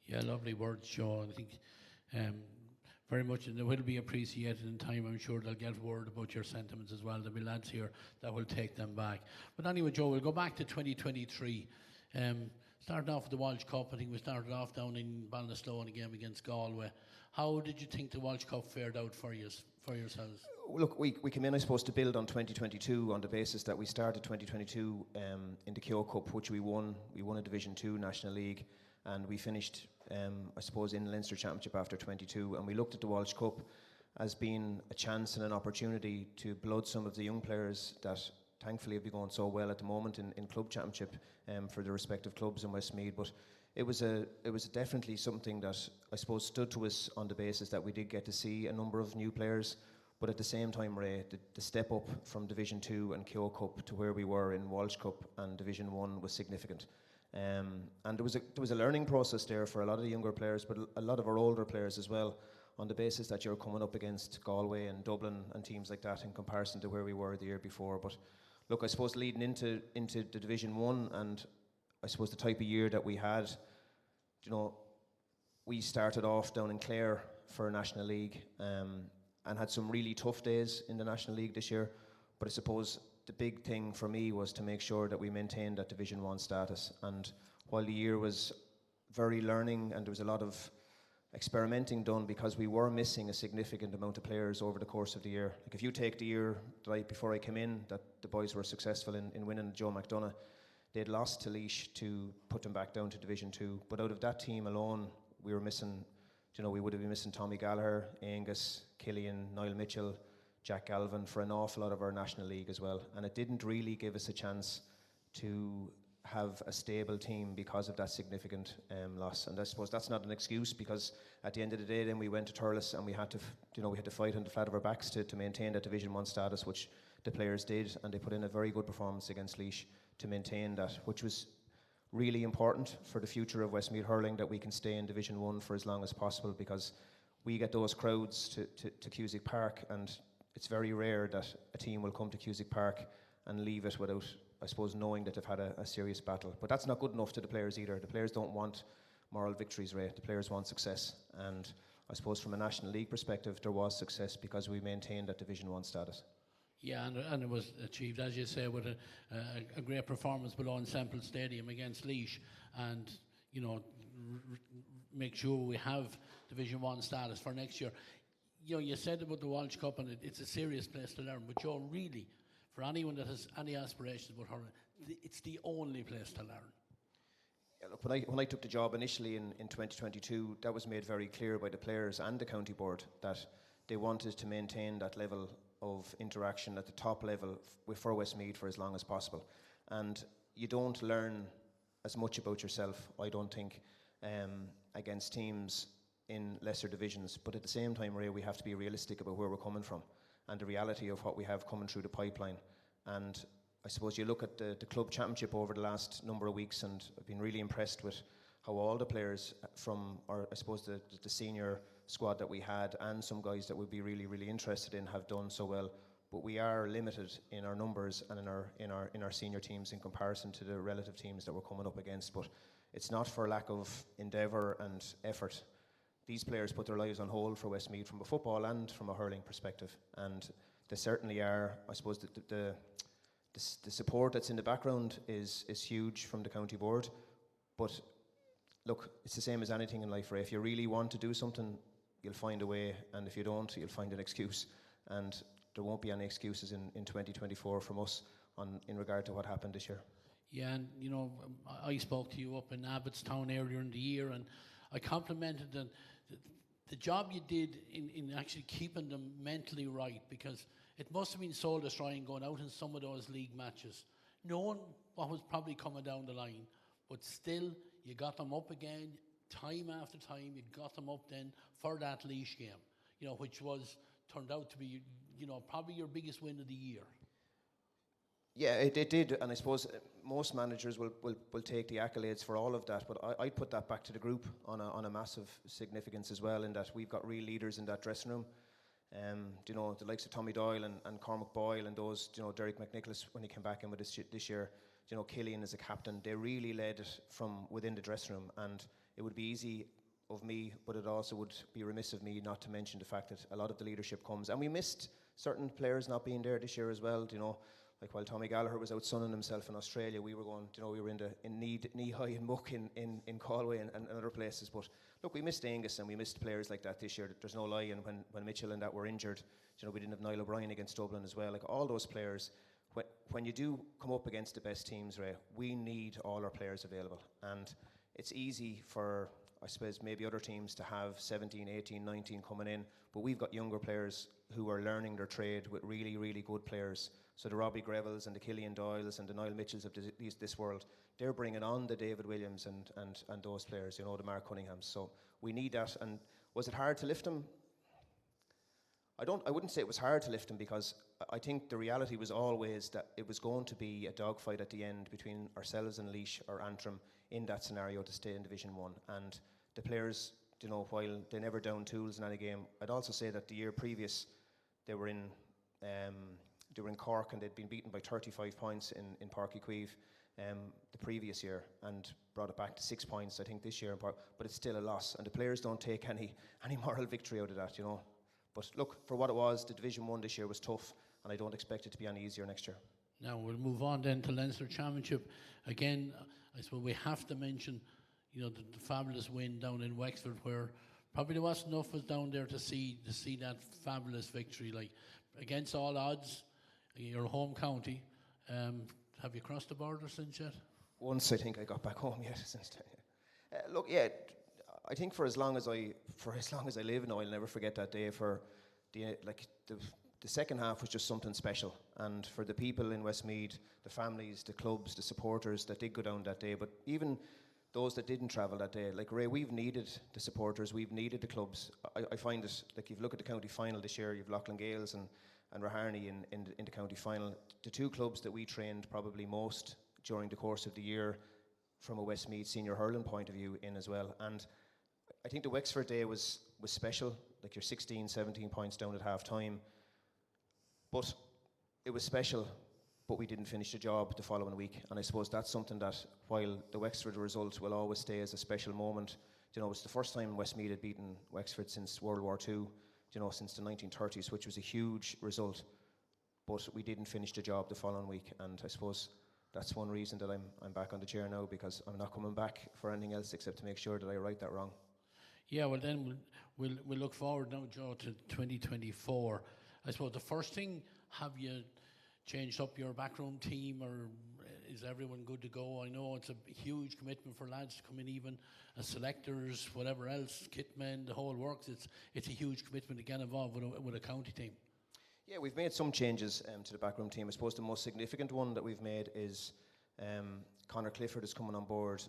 Yeah, lovely words, Joe. I think very much, and it will be appreciated in time. I'm sure they'll get word about your sentiments as well. There'll be lads here that will take them back. But anyway, Joe, we'll go back to 2023. Starting off with the Walsh Cup, I think we started off down in Ballinasloe in a game against Galway. How did you think the Walsh Cup fared out for yourselves? Look, we came in, I suppose, to build on 2022 on the basis that we started 2022 in the Keogh Cup, which we won. We won a Division 2 National League, and we finished, I suppose, in the Leinster Championship after 22. And we looked at the Walsh Cup as being a chance and an opportunity to blood some of the young players that thankfully have been going so well at the moment in club championship for the respective clubs in Westmeath. But it was definitely something that I suppose stood to us on the basis that we did get to see a number of new players. But at the same time, Ray, the step up from Division 2 and Keogh Cup to where we were in Walsh Cup and Division 1 was significant. And there was a learning process there for a lot of the younger players, but a lot of our older players as well, on the basis that you're coming up against Galway and Dublin and teams like that in comparison to where we were the year before. But look, I suppose leading into the Division 1 and I suppose the type of year that we had, you know, we started off down in Clare for a National League and had some really tough days in the National League this year. But I suppose the big thing for me was to make sure that we maintained that Division 1 status. And while the year was very learning and there was a lot of experimenting done, because we were missing a significant amount of players over the course of the year. Like if you take the year right before I came in, that the boys were successful in winning Joe McDonough, they'd lost to Laois to put them back down to Division 2. But out of that team alone, we were missing, you know, we would have been missing Tommy Gallagher, Angus, Killian, Niall Mitchell, Jack Galvin for an awful lot of our National League as well. And it didn't really give us a chance to have a stable team because of that significant loss. And I suppose that's not an excuse, because at the end of the day then we went to Thurles and we had to fight on the flat of our backs to maintain that Division 1 status, which the players did, and they put in a very good performance against Laois to maintain that, which was really important for the future of Westmeath Hurling, that we can stay in Division 1 for as long as possible, because we get those crowds to Cusack Park, and it's very rare that a team will come to Cusack Park and leave it without, I suppose, knowing that they've had a serious battle. But that's not good enough to the players either. The players don't want moral victories, Ray. The players want success. And I suppose from a National League perspective, there was success because we maintained that Division 1 status. Yeah, and it was achieved, as you say, with a great performance below in Semple Stadium against Laois, and, you know, make sure we have Division 1 status for next year. You know, you said about the Walsh Cup, and it's a serious place to learn, but Joe, really, for anyone that has any aspirations about hurling, it's the only place to learn. Yeah, look, when I took the job initially in 2022, that was made very clear by the players and the county board that they wanted to maintain that level of interaction at the top level for Westmeath for as long as possible. And you don't learn as much about yourself, I don't think, against teams in lesser divisions. But at the same time, Ray, we have to be realistic about where we're coming from and the reality of what we have coming through the pipeline. And I suppose you look at the club championship over the last number of weeks, and I've been really impressed with how all the players from, or I suppose the senior squad that we had, and some guys that would be really, really interested in, have done so well. But we are limited in our numbers and in our senior teams in comparison to the relative teams that we're coming up against. But it's not for lack of endeavour and effort. These players put their lives on hold for Westmeath from a football and from a hurling perspective, and they certainly are. I suppose the support that's in the background is huge from the county board. But look, it's the same as anything in life, Ray. If you really want to do something, you'll find a way, and if you don't, you'll find an excuse. And there won't be any excuses in 2024 from us in regard to what happened this year. Yeah, and you know, I spoke to you up in Abbottstown earlier in the year, and I complimented the job you did in actually keeping them mentally right, because it must have been soul destroying going out in some of those league matches, knowing what was probably coming down the line, but still you got them up again, time after time. You got them up then for that Laois game, you know, which turned out to be, you know, probably your biggest win of the year. Yeah, it did, and I suppose most managers will take the accolades for all of that, but I'd put that back to the group on a massive significance as well, in that we've got real leaders in that dressing room. You know, the likes of Tommy Doyle and Cormac Boyle and those, you know, Derek McNicholas when he came back in with us this year, you know, Killian as a captain, they really led it from within the dressing room, and it would be easy of me, but it also would be remiss of me not to mention the fact that a lot of the leadership comes, and we missed certain players not being there this year as well, you know. Like while Tommy Gallagher was out sunning himself in Australia, we were going, you know, we were in knee high in muck in Galway and other places. But look, we missed Angus and we missed players like that this year. There's no lie. And when Mitchell and that were injured, you know, we didn't have Niall O'Brien against Dublin as well. Like all those players, when you do come up against the best teams, Ray, we need all our players available. And it's easy for, I suppose, maybe other teams to have 17, 18, 19 coming in, but we've got younger players who are learning their trade with really, really good players. So the Robbie Grevels and the Killian Doyles and the Niall Mitchells of this world, they're bringing on the David Williams and those players, you know, the Mark Cunninghams. So we need that. And was it hard to lift them? I wouldn't say it was hard to lift them, because I think the reality was always that it was going to be a dogfight at the end between ourselves and Laois or Antrim in that scenario to stay in Division 1. And the players, you know, while they never down tools in any game, I'd also say that the year previous they were in Cork and they'd been beaten by 35 points in Páirc Uí Chaoimh the previous year and brought it back to 6 points, I think, this year. But it's still a loss, and the players don't take any moral victory out of that, you know. But look, for what it was, the Division 1 this year was tough, and I don't expect it to be any easier next year. Now we'll move on then to Leinster Championship. Again, I suppose we have to mention, you know, the fabulous win down in Wexford, where probably there wasn't enough of us down there to see that fabulous victory, like against all odds. Your home county. Have you crossed the border since yet? Once, I think I got back home yet since then. Look, yeah, I think for as long as I live, no, I'll never forget that day. For the second half was just something special, and for the people in Westmeath, the families, the clubs, the supporters that did go down that day, but even those that didn't travel that day, like Ray, we've needed the supporters, we've needed the clubs. I find it, like, if you look at the county final this year, you've Loughlin Gales and Raharney in the county final, the two clubs that we trained probably most during the course of the year from a Westmeath senior hurling point of view in as well. And I think the Wexford day was special, like you're 16, 17 points down at half time. But it was special, but we didn't finish the job the following week. And I suppose that's something that, while the Wexford result will always stay as a special moment, you know, it's the first time Westmeath had beaten Wexford since World War II, you know, since the 1930s, which was a huge result. But we didn't finish the job the following week, and I suppose that's one reason that I'm back on the chair now, because I'm not coming back for anything else except to make sure that I right that wrong. Yeah, well then we'll look forward now, Joe, to 2024. I suppose the first thing, have you changed up your backroom team, or is everyone good to go? I know it's a huge commitment for lads to come in, even as selectors, whatever else, kitmen, the whole works. It's a huge commitment to get involved with a county team. Yeah, we've made some changes to the backroom team. I suppose the most significant one that we've made is Conor Clifford is coming on board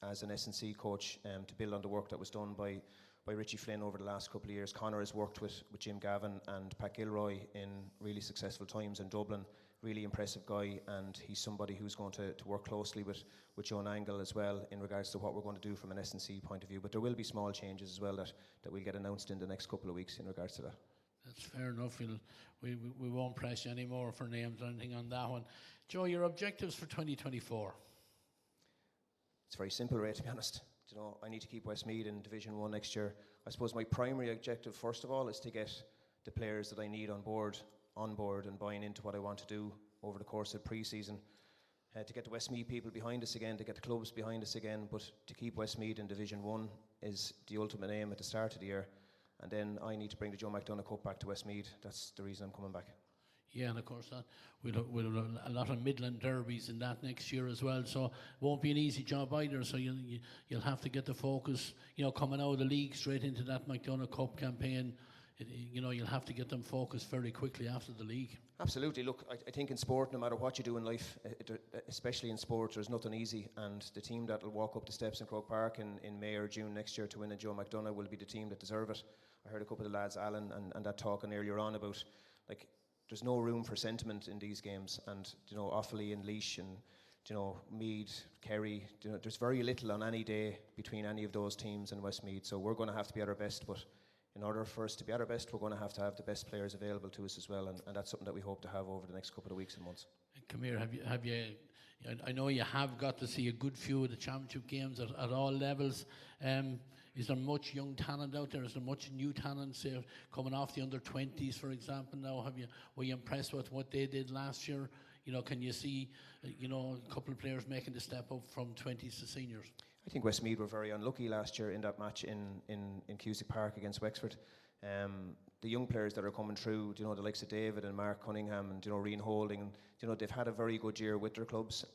as an S&C coach to build on the work that was done by Richie Flynn over the last couple of years. Conor has worked with Jim Gavin and Pat Gilroy in really successful times in Dublin. Really impressive guy, and he's somebody who's going to work closely with Joan Angle as well in regards to what we're going to do from an S&C point of view. But there will be small changes as well that we'll get announced in the next couple of weeks in regards to that. That's fair enough. We won't press you anymore for names or anything on that one. Joe, your objectives for 2024? It's very simple, Ray, to be honest. You know, I need to keep Westmeath in Division 1 next year. I suppose my primary objective, first of all, is to get the players that I need on board and buying into what I want to do over the course of pre-season. To get the Westmeath people behind us again, to get the clubs behind us again, but to keep Westmeath in Division 1 is the ultimate aim at the start of the year. And then I need to bring the Joe McDonagh Cup back to Westmeath. That's the reason I'm coming back. Yeah, and of course we'll have a lot of Midland derbies in that next year as well, so it won't be an easy job either. So you'll have to get the focus, coming out of the league straight into that McDonagh Cup campaign. You'll have to get them focused very quickly after the league. Absolutely. Look, I think in sport, no matter what you do in life, especially in sport, there's nothing easy. And the team that will walk up the steps in Croke Park in May or June next year to win a Joe McDonagh will be the team that deserve it. I heard a couple of the lads, Alan and that talking earlier on about, like, there's no room for sentiment in these games. And, Offaly and Laois and, Meath, Kerry, there's very little on any day between any of those teams and Westmeath. So we're going to have to be at our best, but in order for us to be at our best, we're going to have the best players available to us as well, and that's something that we hope to have over the next couple of weeks and months. Come here, have you? I know you have got to see a good few of the championship games at all levels. Is there much young talent out there? Is there much new talent, say, coming off the under-20s, for example? Now, were you impressed with what they did last year? Can you see, a couple of players making the step up from 20s to seniors? I think Westmeath were very unlucky last year in that match in Cusack Park against Wexford. The young players that are coming through, the likes of David and Mark Cunningham and Rian Holding, they've had a very good year with their clubs.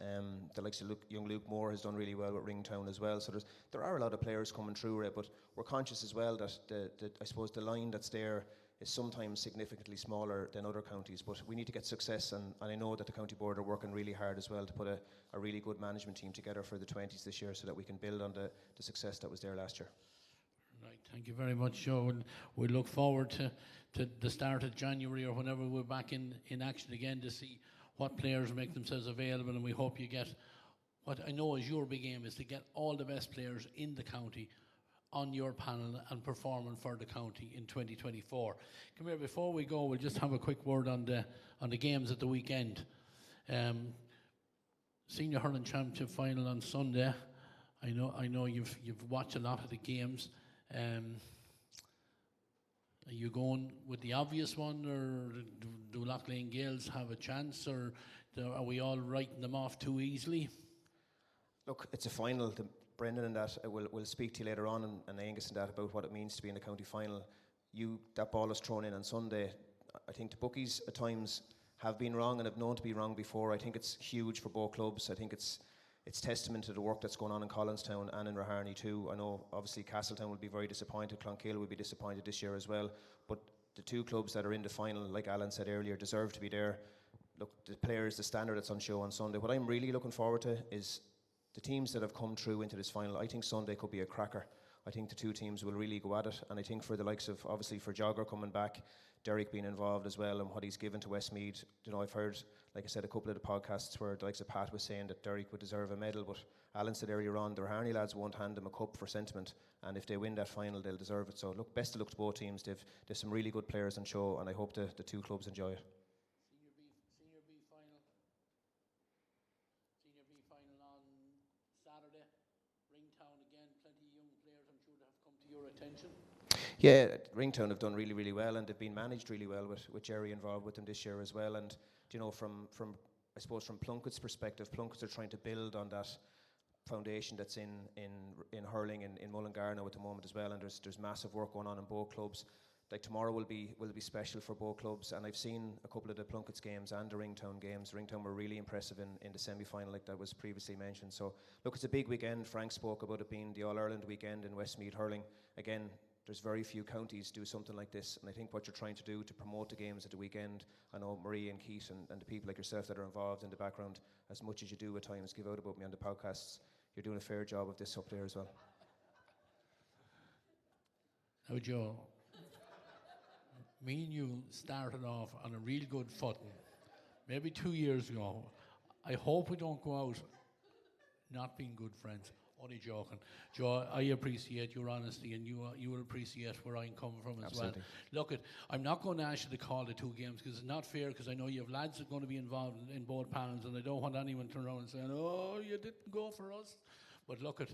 The likes of young Luke Moore has done really well with Ringtown as well. So there are a lot of players coming through, Ray, but we're conscious as well that I suppose the line that's there is sometimes significantly smaller than other counties, but we need to get success, and I know that the county board are working really hard as well to put a really good management team together for the 20s this year so that we can build on the success that was there last year. Right, thank you very much, Joe, and we look forward to the start of January or whenever we're back in action again to see what players make themselves available, and we hope you get what I know is your big aim, is to get all the best players in the county on your panel and performing for the county in 2024. Come here, before we go, we'll just have a quick word on the games at the weekend. Senior Hurling Championship final on Sunday. I know you've watched a lot of the games. Are you going with the obvious one, or do Lough Lane Gales have a chance, or are we all writing them off too easily? Look, it's a final. Brendan and that will speak to you later on, and Angus and that, about what it means to be in the county final. That ball is thrown in on Sunday. I think the bookies at times have been wrong and have known to be wrong before. I think it's huge for both clubs. I think it's testament to the work that's going on in Collinstown and in Raharney too. I know obviously Castletown will be very disappointed, Clonkill will be disappointed this year as well, but the two clubs that are in the final, like Alan said earlier, deserve to be there. Look, the players, the standard that's on show on Sunday. What I'm really looking forward to is the teams that have come through into this final. I think Sunday could be a cracker. I think the two teams will really go at it, and I think for the likes of, obviously for Jogger coming back, Derek being involved as well, and what he's given to Westmeath. I've heard, like I said, a couple of the podcasts where the likes of Pat was saying that Derek would deserve a medal, but Alan said earlier on, the Raharney lads won't hand them a cup for sentiment, and if they win that final, they'll deserve it. So look, best of luck to both teams. They've some really good players on show, and I hope the two clubs enjoy it. Senior B final on Saturday. Ringtown again, plenty of young players I'm sure that have come to your attention. Yeah, Ringtown have done really, really well, and they've been managed really well with Jerry involved with them this year as well. And from I suppose from Plunkett's perspective, Plunkett are trying to build on that foundation that's in hurling in Mullingar now at the moment as well. And there's massive work going on in both clubs. like tomorrow will be special for both clubs, and I've seen a couple of the Plunkets games and the Ringtown games. Ringtown were really impressive in the semi-final, like that was previously mentioned. So look, it's a big weekend. Frank spoke about it being the All-Ireland weekend in Westmeath hurling. Again, there's very few counties do something like this, and I think what you're trying to do to promote the games at the weekend, I know Marie and Keith and the people like yourself that are involved in the background, as much as you do at times give out about me on the podcasts, you're doing a fair job of this up there as well. Now, Joe, me and you started off on a real good footing, maybe 2 years ago. I hope we don't go out not being good friends. Only joking. Joe, I appreciate your honesty, and you will appreciate where I'm coming from as Absolutely. well. Look, I'm not going to ask you to call the 2 games because it's not fair, because I know you have lads that are going to be involved in both panels, and I don't want anyone to turn around and say, oh, you didn't go for us. But look at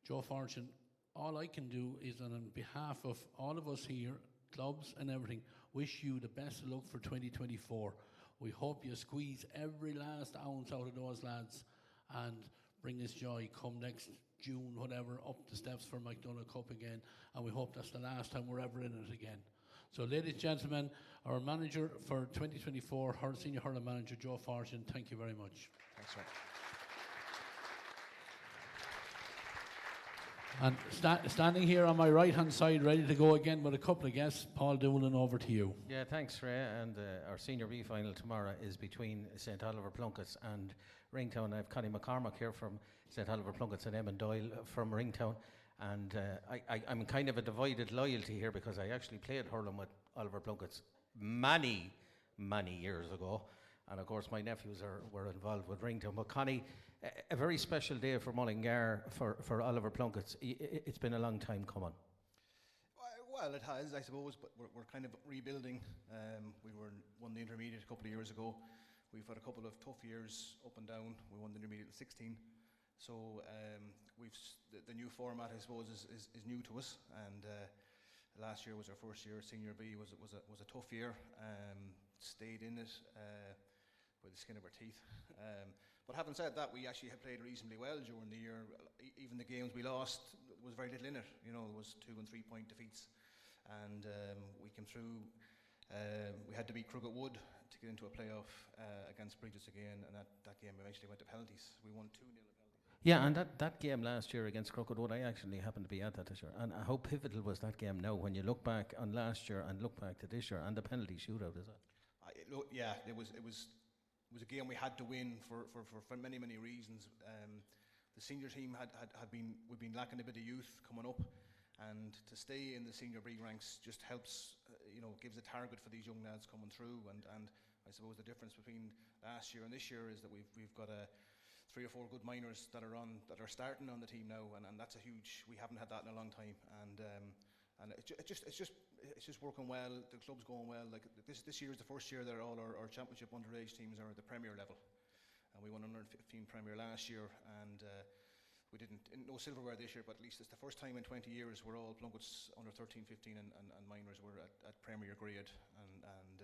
Joe Fortune, all I can do is, on behalf of all of us here, clubs and everything, wish you the best of luck for 2024. We hope you squeeze every last ounce out of those lads and bring us joy come next June, whatever, up the steps for McDonagh Cup again, and we hope that's the last time we're ever in it again. So, ladies and gentlemen, our manager for 2024, our senior hurling manager, Joe Fortune, thank you very much. Thanks, Frank. And standing here on my right-hand side, ready to go again with a couple of guests, Paul Doolan, over to you. Yeah, thanks, Ray. And our Senior B final tomorrow is between St. Oliver Plunkets and Ringtown. I have Connie McCormack here from St. Oliver Plunkets and Eamon Doyle from Ringtown. And I'm kind of a divided loyalty here, because I actually played hurling with Oliver Plunkets many years ago. And of course, my nephews were involved with Ringtown. But Connie, a very special day for Mullingar, for Oliver Plunkets. It's been a long time coming. Well, it has, I suppose, but we're kind of rebuilding. We won the intermediate a couple of years ago. We've had a couple of tough years up and down. We won the intermediate in 16. So the new format, I suppose, is new to us. And last year was our first year. Senior B was a tough year. Stayed in it by the skin of our teeth. But having said that, we actually had played reasonably well during the year. Even the games we lost, there was very little in it. You know, there was 2 and 3 point defeats. And we came through. We had to beat Crooked Wood to get into a playoff against Bridges again, and that game eventually went to penalties. We won 2-0 in penalties. Yeah, and that game last year against Crooked Wood, I actually happened to be at that this year. And how pivotal was that game now when you look back on last year and look back to this year, and the penalty shootout, is it? Yeah, it was a game we had to win for many reasons. The senior team we'd been lacking a bit of youth coming up, and to stay in the senior B ranks just helps, gives a target for these young lads coming through. And I suppose the difference between last year and this year is that we've got 3 or 4 good minors that are starting on the team now, and that's a huge. We haven't had that in a long time, and it's just working well. The club's going well. Like this year is the first year that all our championship underage teams are at the Premier level, and we won under 15 Premier last year, and we didn't no silverware this year, but at least it's the first time in 20 years where all Plunkets under 13, 15 and minors were at Premier grade, and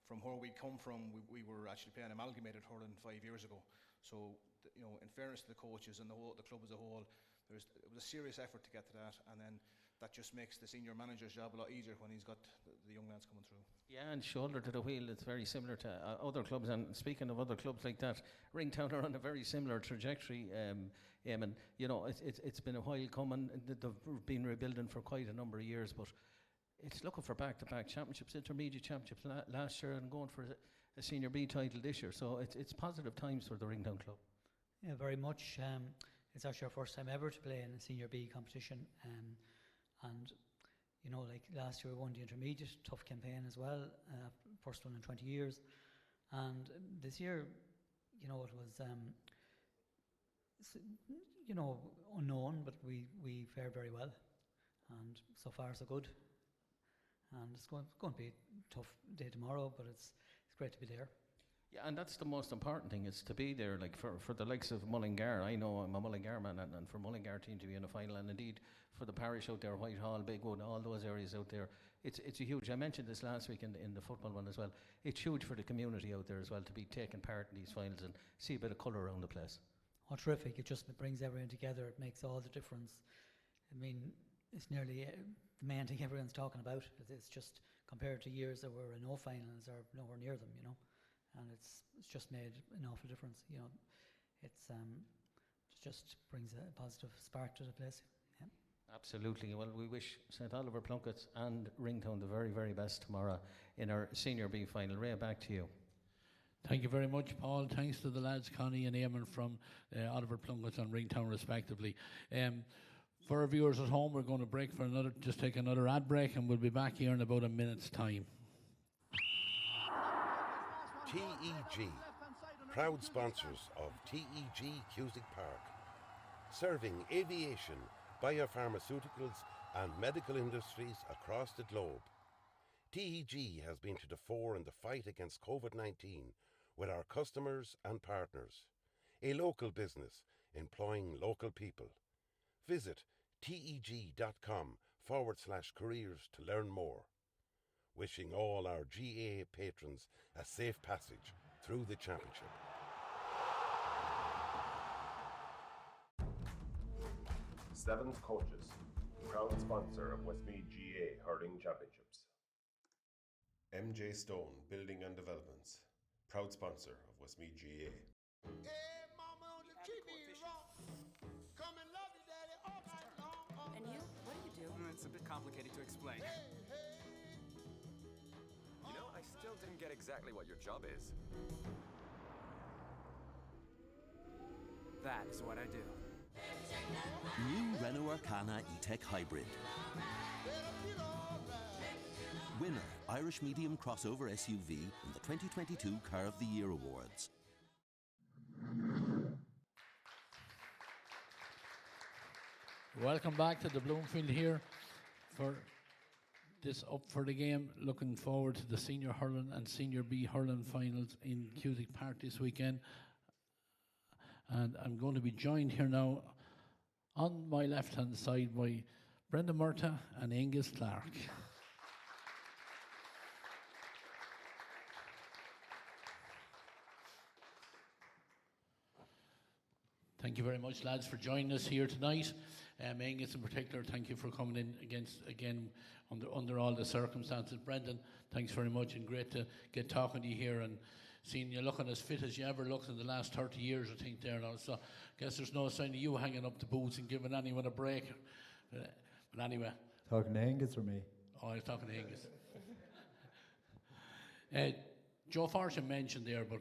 from where we'd come from, we were actually playing amalgamated hurling 5 years ago. So in fairness to the coaches and the club as a whole, it was a serious effort to get to that, and then that just makes the senior manager's job a lot easier when he's got the young lads coming through. Yeah, and shoulder to the wheel, it's very similar to other clubs. And speaking of other clubs like that, Ringtown are on a very similar trajectory. Eamon, it's been a while coming. They've been rebuilding for quite a number of years, but it's looking for back-to-back championships, intermediate championships last year, and going for a Senior B title this year. So it's positive times for the Ringtown club. Yeah, very much. It's actually our first time ever to play in a Senior B competition. And like last year we won the intermediate, tough campaign as well, first one in 20 years. And this year, it was, unknown, but we fared very well. And so far so good. And it's going to be a tough day tomorrow, but it's great to be there. Yeah, and that's the most important thing, is to be there. Like for the likes of Mullingar, I know I'm a Mullingar man, and for Mullingar team to be in a final, and indeed for the parish out there, Whitehall, Bigwood, all those areas out there, it's a huge. I mentioned this last week in the football one as well. It's huge for the community out there as well to be taking part in these finals and see a bit of colour around the place. Oh, terrific! It brings everyone together. It makes all the difference. I mean, it's nearly the main thing everyone's talking about. It's just compared to years that were no finals or nowhere near them, you know, and it's just made an awful difference. You know, it's it just brings a positive spark to the place. Yeah. Absolutely. Well, we wish St Oliver Plunkett and Ringtown the very, very best tomorrow in our Senior B final. Ray, back to you. Thank you very much, Paul. Thanks to the lads, Connie and Eamon from Oliver Plunkett and Ringtown, respectively. For our viewers at home, we're going to take another ad break, and we'll be back here in about a minute's time. TEG, proud sponsors of TEG Cusick Park, serving aviation, biopharmaceuticals and medical industries across the globe. TEG has been to the fore in the fight against COVID-19 with our customers and partners. A local business employing local people. Visit teg.com/careers to learn more. Wishing all our GA patrons a safe passage through the championship. Seventh Coaches, proud sponsor of Westmeath GA Hurling Championships. MJ Stone Building and Developments, proud sponsor of Westmeath GA. Hey, mama, don't treat me wrong. Come and love you, daddy, all night long. And you? What do you do? It's a bit complicated to explain. You know, I still didn't get exactly what your job is. That is what I do. New Renault Arcana E-Tech Hybrid. Winner, Irish Medium Crossover SUV in the 2022 Car of the Year Awards. Welcome back to the Bloomfield here for this Up for the Game. Looking forward to the Senior Hurling and Senior B Hurling finals in Cusick Park this weekend. And I'm going to be joined here now on my left-hand side by Brenda Murtagh and Angus Clark. Thank you very much, lads, for joining us here tonight. Angus in particular, thank you for coming in again under all the circumstances. Brendan, thanks very much, and great to get talking to you here and seeing you looking as fit as you ever looked in the last 30 years, I think, there now. So I guess there's no sign of you hanging up the boots and giving anyone a break. But anyway. Talking to Angus or me? Oh, I was talking to Angus. Joe Fortune mentioned there, but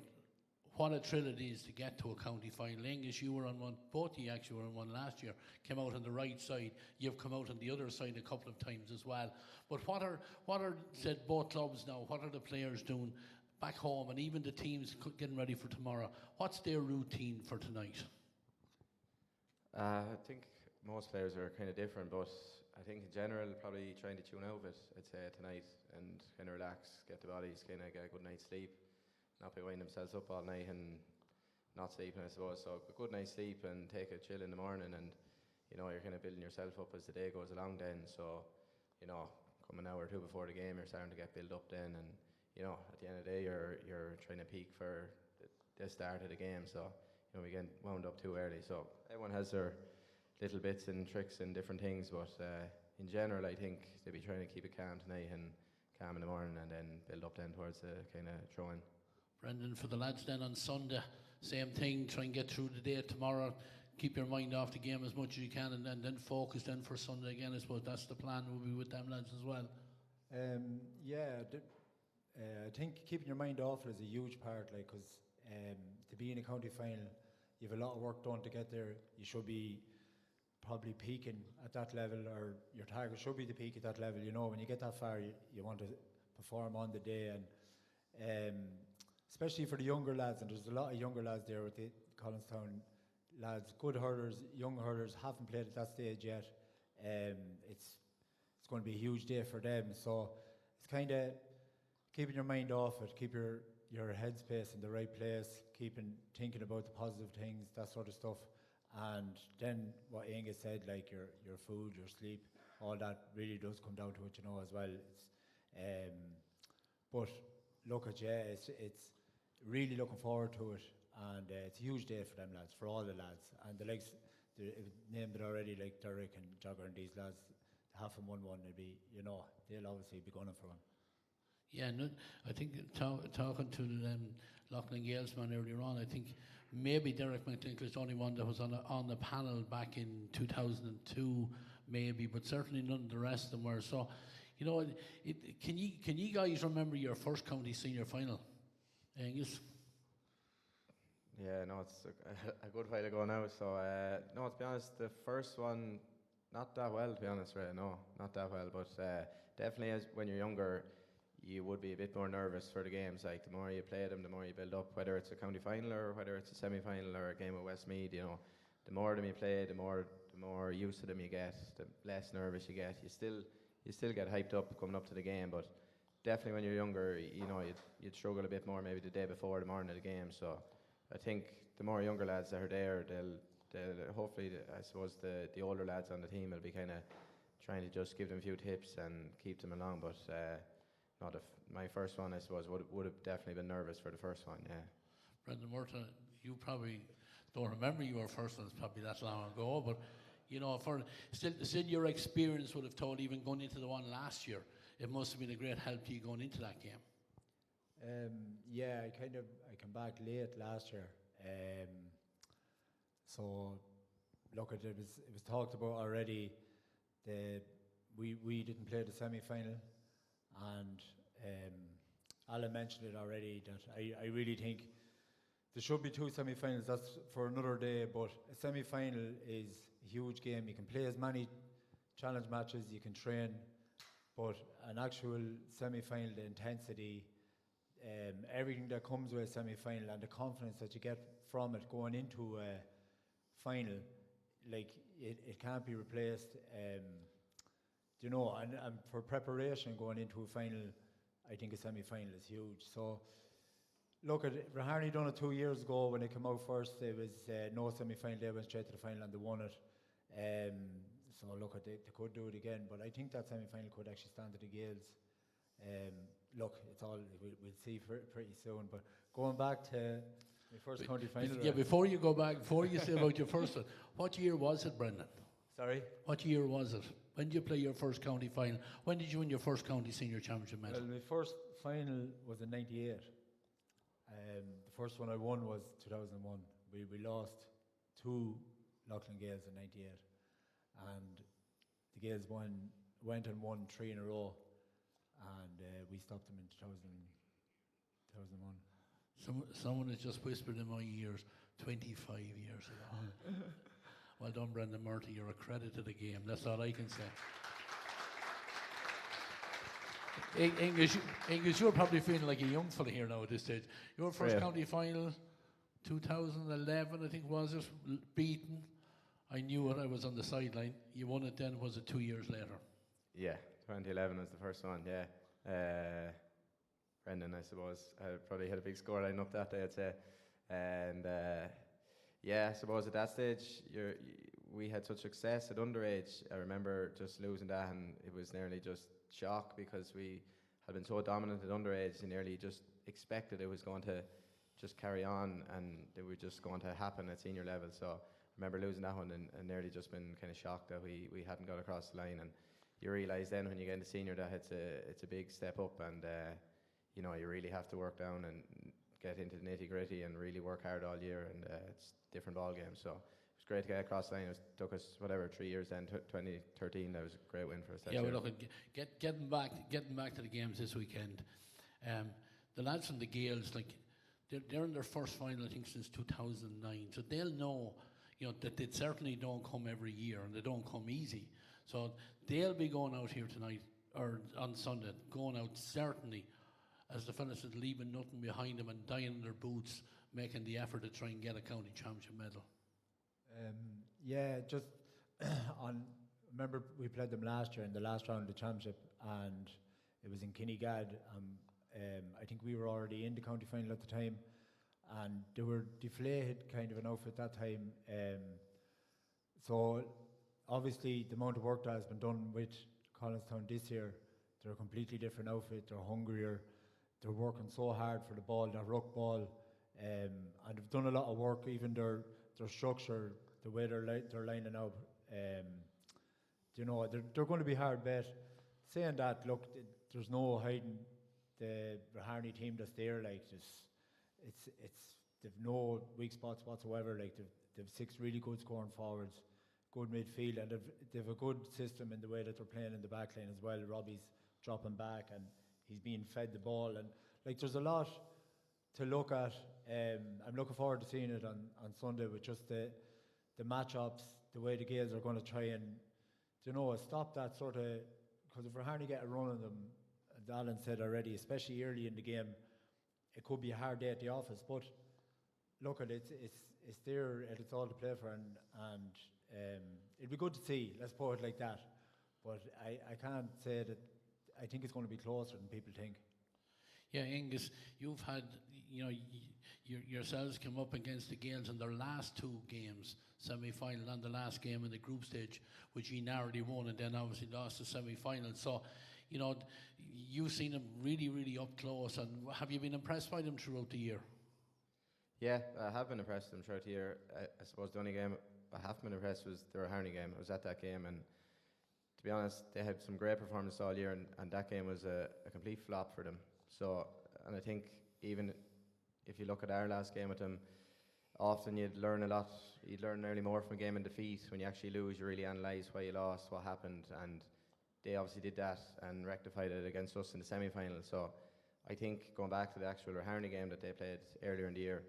what a thrill it is to get to a county final. Angus, you were on one, both of you actually were on one last year, came out on the right side. You've come out on the other side a couple of times as well. But what are said both clubs now, what are the players doing back home, and even the teams getting ready for tomorrow? What's their routine for tonight? I think most players are kind of different, but I think in general probably trying to tune out of it, I'd say, tonight, and kind of relax, get the bodies kind of get a good night's sleep, not be winding themselves up all night and not sleeping, I suppose. So a good night's sleep and take a chill in the morning, and you know, you're kind of building yourself up as the day goes along then. So, you know, come an hour or two before the game, you're starting to get built up then, and you know, at the end of the day, you're trying to peak for the start of the game. So, you know, we get wound up too early. So everyone has their little bits and tricks and different things, but in general, I think they'll be trying to keep it calm tonight and calm in the morning, and then build up then towards the kind of throw-in. Brendan, for the lads then on Sunday, same thing, try and get through the day tomorrow, keep your mind off the game as much as you can, and then focus then for Sunday again. I suppose that's the plan, will be with them lads as well. I think keeping your mind off it is a huge part, like, because to be in a county final, you have a lot of work done to get there. You should be probably peaking at that level, or your target should be to peak at that level. You know, when you get that far, you want to perform on the day, and especially for the younger lads, and there's a lot of younger lads there with the Collinstown lads, good hurlers, young hurlers, haven't played at that stage yet. It's going to be a huge day for them, so it's kind of keeping your mind off it, keep your headspace in the right place, thinking about the positive things, that sort of stuff. And then what Angus said, like your food, your sleep, all that really does come down to it, you know, as well. But look at it's really looking forward to it, and it's a huge day for them lads, for all the lads, and the likes, named it already, like Derek and Jogger and these lads. half and 1-1, it'd be, they'll obviously be going for one. Yeah, no, I think talking to the Loughlin Gales man earlier on, I think maybe Derek McTinkle is the only one that was on the panel back in 2002, maybe, but certainly none of the rest of them were. So, can you guys remember your first county senior final, Angus? Yeah, no, it's a good while ago now. So, no, to be honest, the first one, not that well, to be honest, right? No, not that well. But definitely, as when you're younger, you would be a bit more nervous for the games. Like, the more you play them, the more you build up, whether it's a county final or whether it's a semi-final or a game of Westmeath, the more them you play, the more used to them you get, the less nervous you get. You still get hyped up coming up to the game, but definitely when you're younger, you'd struggle a bit more maybe the day before, the morning of the game. So I think the more younger lads that are there, they'll hopefully, I suppose the older lads on the team will be kind of trying to just give them a few tips and keep them along. But my first one, I suppose, would have definitely been nervous for the first one. Yeah. Brendan Murta, you probably don't remember your first one. It's probably that long ago, but for still your experience would have told, even going into the one last year, it must have been a great help to you going into that game. Yeah, I came back late last year. So look, it was talked about already. We didn't play the semi-final, and Alan mentioned it already that I really think there should be 2 semi-finals. That's for another day, but a semi-final is a huge game. You can play as many challenge matches, you can train, but an actual semi-final, the intensity, everything that comes with a semi-final and the confidence that you get from it going into a final, like it can't be replaced. And for preparation going into a final, I think a semi-final is huge. So look, Raharney done it 2 years ago when they came out first. There was no semi-final. They went straight to the final and they won it. So look, they could do it again, but I think that semi-final could actually stand to the Gales. Look, it's all we'll see pretty soon. But going back to my first county final. Yeah, before you go back, before you say about your first one, what year was it, Brendan? Sorry? What year was it? When did you play your first county final? When did you win your first county senior championship medal? Well, my first final was in '98. The first one I won was 2001. We lost to Loughlin Gales in '98, and the Gales went and won 3 in a row, and we stopped them in 2001. Someone has just whispered in my ears, 25 years ago. Well done, Brendan Murty. You're a credit to the game. That's all I can say. English, you're probably feeling like a young fella here now at this stage. Your first county final, 2011, I think, was it? Beaten. I knew it. I was on the sideline. You won it then. Was it 2 years later? Yeah, 2011 was the first one. Yeah. Brendan, I suppose, probably had a big scoreline up that day, I'd say. And I suppose at that stage, we had such success at underage. I remember just losing that, and it was nearly just shock because we had been so dominant at underage, and nearly just expected it was going to just carry on, and it was just going to happen at senior level. So I remember losing that one and nearly just been kind of shocked that we hadn't got across the line. And you realise then when you get into senior that it's a big step up, and you really have to work down and get into the nitty gritty and really work hard all year, and it's a different ball game. So it was great to get across the line. It took us 3 years then. 2013, that was a great win for us. Yeah, well, look, getting back to the games this weekend. The lads from the Gales, like they're in their first final, I think, since 2009. So they'll know, that they certainly don't come every year and they don't come easy. So they'll be going out here tonight or on Sunday, going out certainly, as the fellas said, leaving nothing behind them and dying in their boots, making the effort to try and get a county championship medal. Just remember we played them last year in the last round of the championship, and it was in Kinnegad. I think we were already in the county final at the time, and they were deflated kind of an outfit that time. So obviously the amount of work that has been done with Collinstown this year, they're a completely different outfit. They're hungrier. They're working so hard for the ball, that ruck ball, and they've done a lot of work. Even their structure, the way they're lining up, they're going to be hard bet. Saying that, look, there's no hiding the Harney team that's there. Like, they've no weak spots whatsoever. Like, they've 6 really good scoring forwards, good midfield, and they've a good system in the way that they're playing in the back line as well. Robbie's dropping back and he's being fed the ball, and like, there's a lot to look at. I'm looking forward to seeing it on Sunday with just the matchups, the way the Gaels are going to try and stop that sort of, because if Harney get a run on them, as Alan said already, especially early in the game, it could be a hard day at the office. But look, it's there and it's all to play for, and it'll be good to see. Let's put it like that. But I can't say that. I think it's going to be closer than people think. Yeah, Angus, you've had, yourselves come up against the Gaels in their last 2 games, semi-final and the last game in the group stage, which he narrowly won and then obviously lost the semi-final. So, you've seen them really, really up close, and have you been impressed by them throughout the year? Yeah, I have been impressed with them throughout the year. I suppose the only game I haven't been impressed was the Harney game. I was at that game, and to be honest, they had some great performances all year, and that game was a complete flop for them. So, and I think even if you look at our last game with them, often you'd learn a lot. You'd learn nearly more from a game in defeat. When you actually lose, you really analyse why you lost, what happened, and they obviously did that and rectified it against us in the semi-final. So I think going back to the actual Harney game that they played earlier in the year,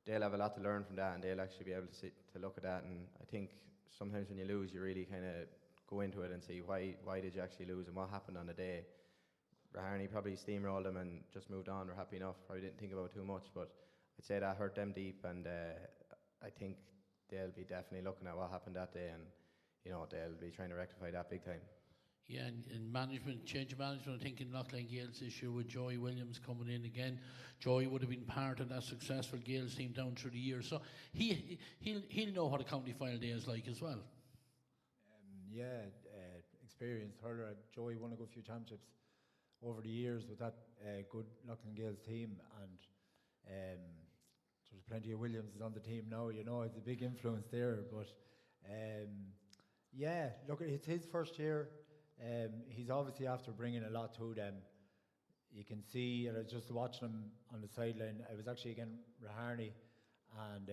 they'll have a lot to learn from that, and they'll actually be able to look at that. And I think sometimes when you lose, you really kind of go into it and see why did you actually lose and what happened on the day. Harney probably steamrolled them and just moved on. We're happy enough. Probably didn't think about it too much, but I'd say that hurt them deep, and I think they'll be definitely looking at what happened that day, and they'll be trying to rectify that big time. Yeah, and management, change of management, I think in Loughlin Gaels this year with Joey Williams coming in again. Joey would have been part of that successful Gaels team down through the years, so he'll know what a county final day is like as well. Experienced hurler. Joey won a good few championships over the years with that good Loughlin Gaels team, and there's plenty of Williamses on the team now. It's a big influence there. But look, it's his first year. He's obviously after bringing a lot to them. You can see, and I was just watching him on the sideline. I was actually again Raharney, and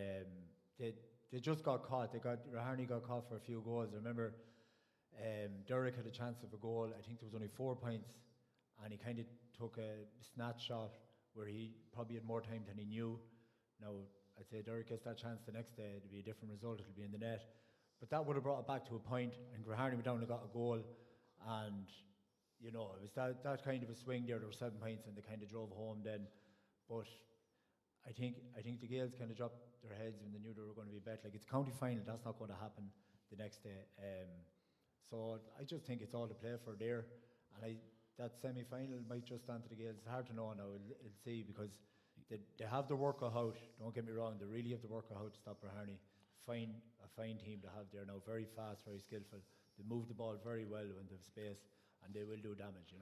they just got caught. Raharney got caught for a few goals. I remember Derek had a chance of a goal. I think there was only 4 points, and he kind of took a snatch shot where he probably had more time than he knew. Now, I'd say Derek gets that chance the next day, it'll be a different result, it'll be in the net. But that would have brought it back to a point, and Raharney went down and got a goal, and it was that kind of a swing there. There were 7 points, and they kind of drove home then. But I think the Gaels kind of dropped their heads when they knew they were going to be bet. Like, it's county final, that's not going to happen the next day. So I just think it's all to play for there, and that semi-final might just stand to the Gaels. It's hard to know now. We'll see, because they have the work out. Don't get me wrong, they really have the work out to stop Raharney. A fine team to have there now. Very fast, very skillful. They move the ball very well when they have space, and they will do damage.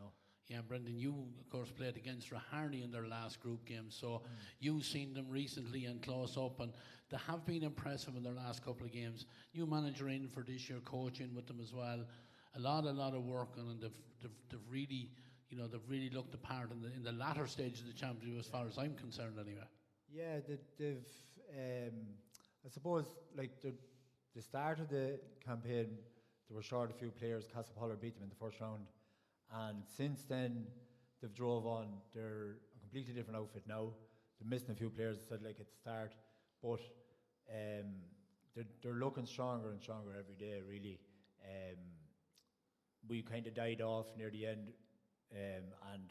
Yeah, Brendan, you of course played against Raharney in their last group game, so you've seen them recently and close up, and they have been impressive in their last couple of games. New manager in for this year, coaching with them as well. A lot of work on, and they've really, they've really looked the part in the latter stage of the championship, as far as I'm concerned, anyway. Yeah, they've. I suppose like the start of the campaign, they were short a few players. Castlepoller beat them in the first round, and since then they've drove on. They're a completely different outfit now. They're missing a few players, said like at the start, but they're looking stronger and stronger every day. Really. We kind of died off near the end, and